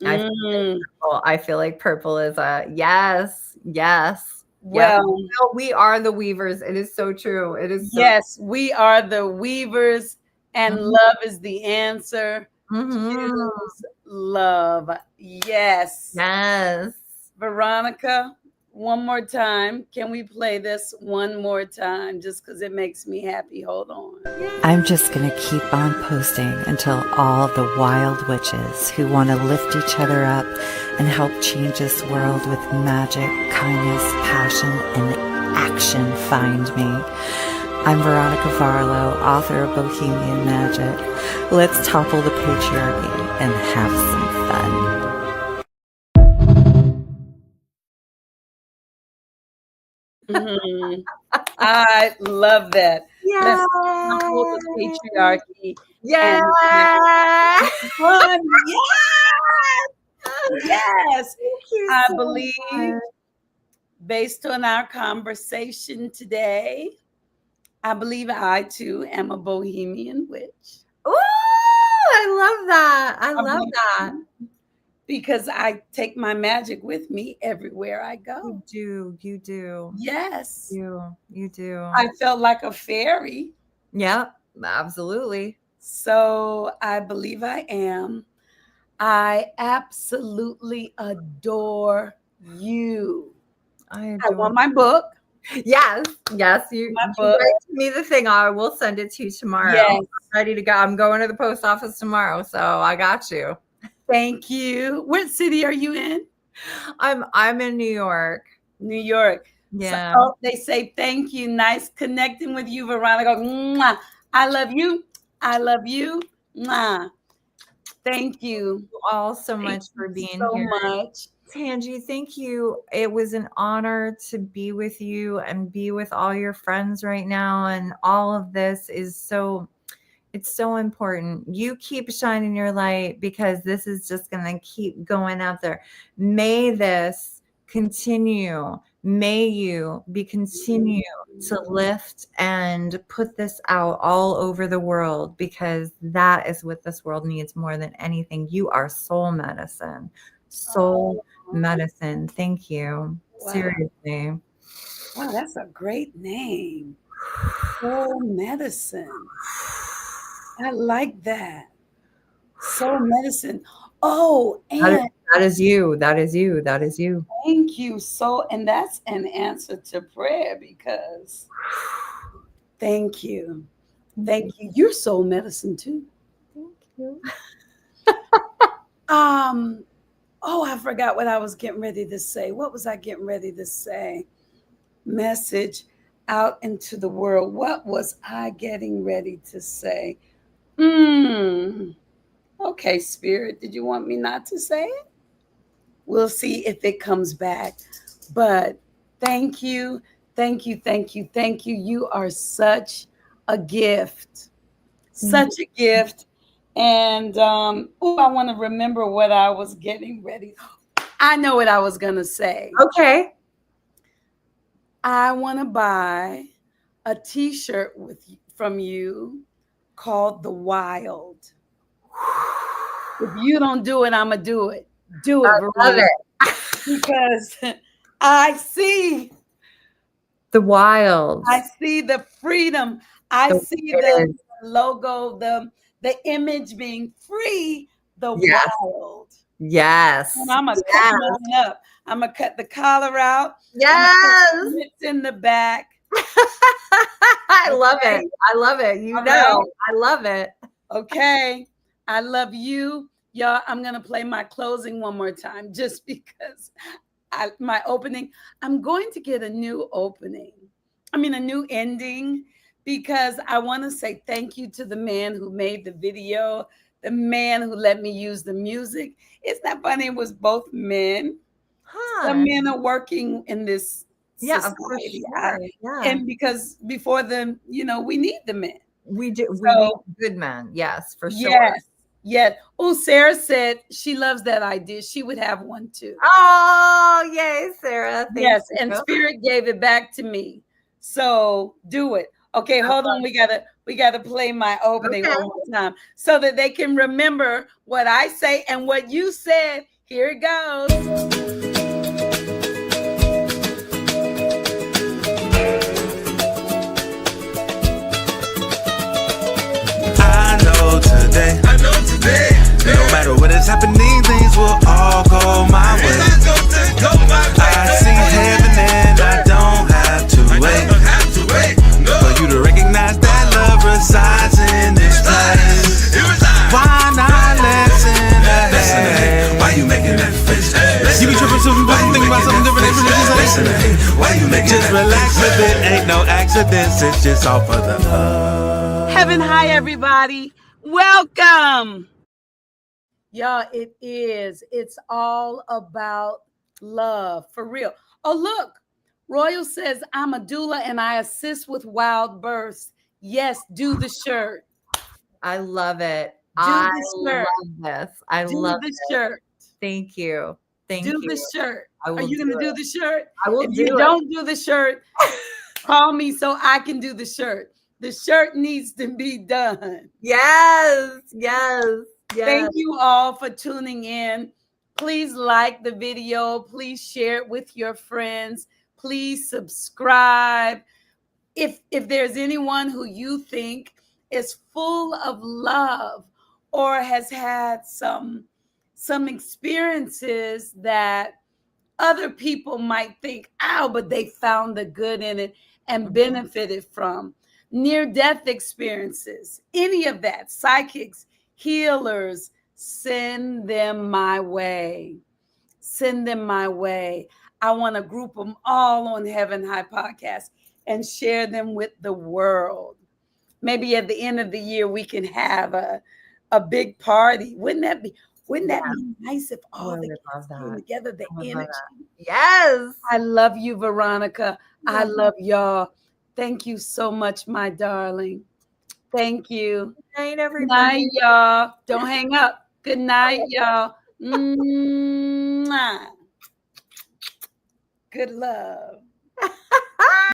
Mm. I feel like purple is a yes. Yeah. Well, We are the weavers. It is so true. It is so yes, we are the weavers, and Mhm. love is the answer. Mhm. Choose love. Yes. Yes. Veronica, one more time. Can we play this one more time just because it makes me happy? Hold on. I'm just going to keep on posting until all the wild witches who want to lift each other up and help change this world with magic, kindness, passion, and action find me. I'm Veronica Varlow, author of Bohemian Magick. Let's topple the patriarchy and have some fun. Mhm. I love that. Let's topple the Yeah. patriarchy Yeah. and have fun. Yes. Yes. Thank you I so believe, much. based on our conversation today, I believe I too am a Bohemian witch. Ooh, I love that. I I love believe that. because I take my magic with me everywhere I You go. do. You do. Yes. You do. I felt like a fairy. Yeah, absolutely. So I believe I am. I absolutely adore you. I I adore. want my book. Yes. You My write book. me the thing. I will send it to you tomorrow. Yes. I'm ready to go. I'm going to the post office tomorrow, so I got you. Thank you. What city are you in? I'm in New York. New York. Yeah. So, they say thank you. Nice connecting with you, Veronica. Mwah. I love you. I love you. Mwah. Thank you. You all so Thank much for you being so here. much. Tangi, thank you. It was an honor to be with you and be with all your friends right now. And all of this is it's so important. You keep shining your light because this is just going to keep going out there. May this continue. May you continue to lift and put this out all over the world, because that is what this world needs more than anything. You are soul medicine. Soul medicine. Thank you. Wow. Seriously. Wow, that's a great name. Soul medicine. I like that. Soul medicine. Oh, and That is you. That is you. That is you. thank you. So, and that's an answer to prayer, because thank you. Thank you. You're soul medicine too. Thank you. Oh, I forgot what I was getting ready to say. What was I getting ready to say? Message out into the world. What was I getting ready to say? Okay, Spirit, did you want me not to say it? We'll see if it comes back. But thank you, thank you, thank you, thank you. You are such a gift, such a gift. And I want to remember what I was getting ready. I know what I was going to say. Okay. I want to buy a t-shirt from you called The Wild. If you don't do it, I'm going to do it. Do it, Veronica. Because I see the wild. I see the freedom. I see the logo, the image being free, the wild. Yes. And I'm going to cut mine up. I'm going to cut the collar out. Yes. It's in the back. I love it. I love it. You know, I love it. Okay. I love you. Y'all, I'm going to play my closing one more time just because my opening, I'm going to get a new a new ending, because I want to say thank you to the man who made the video, the man who let me use the music. Isn't that funny? It was both men. Some men are working in this society. And because before them, we need the men. We do. We need good men. Yes, for sure. Yes. Yeah. Oh, Sarah said she loves that idea. She would have one too. Oh, yay, Sarah. Yes. And Spirit gave it back to me. So do it. Okay, hold on. We gotta play my opening one more time so that they can remember what I say and what you said. Here it goes. I know today, no matter what is happening, things will all go my way. I see heaven and I don't have to wait for you to recognize that love resides in this place. Why not listen ahead? Why you making that face? You be tripping, so you think about something different. Why you making just relax with it, ain't no accidents, it's just all for the love. Heaven high, everybody. Welcome. Y'all, it's all about love, for real. Oh, look, Royal says, I'm a doula and I assist with wild births. Yes, do the shirt. I love it. I love this. I love the shirt. Thank you. Thank you. Do the shirt. Are you going to do the shirt? I will do it. If you don't do the shirt, call me so I can do the shirt. The shirt needs to be done. Yes. Thank you all for tuning in. Please like the video. Please share it with your friends. Please subscribe. If there's anyone who you think is full of love or has had some experiences that other people might think, ow, but they found the good in it and benefited from. Near-death experiences, any of that, psychics, healers, send them my way. Send them my way. I want to group them all on Heaven High Podcast and share them with the world. Maybe at the end of the year, we can have a big party. Wouldn't that be nice if all the kids came together, the energy? Yes. I love you, Veronica. I love y'all. Thank you so much, my darling. Thank you. Good night, Good everybody. night, y'all. Don't hang up. Good night, y'all. Mwah. Good love.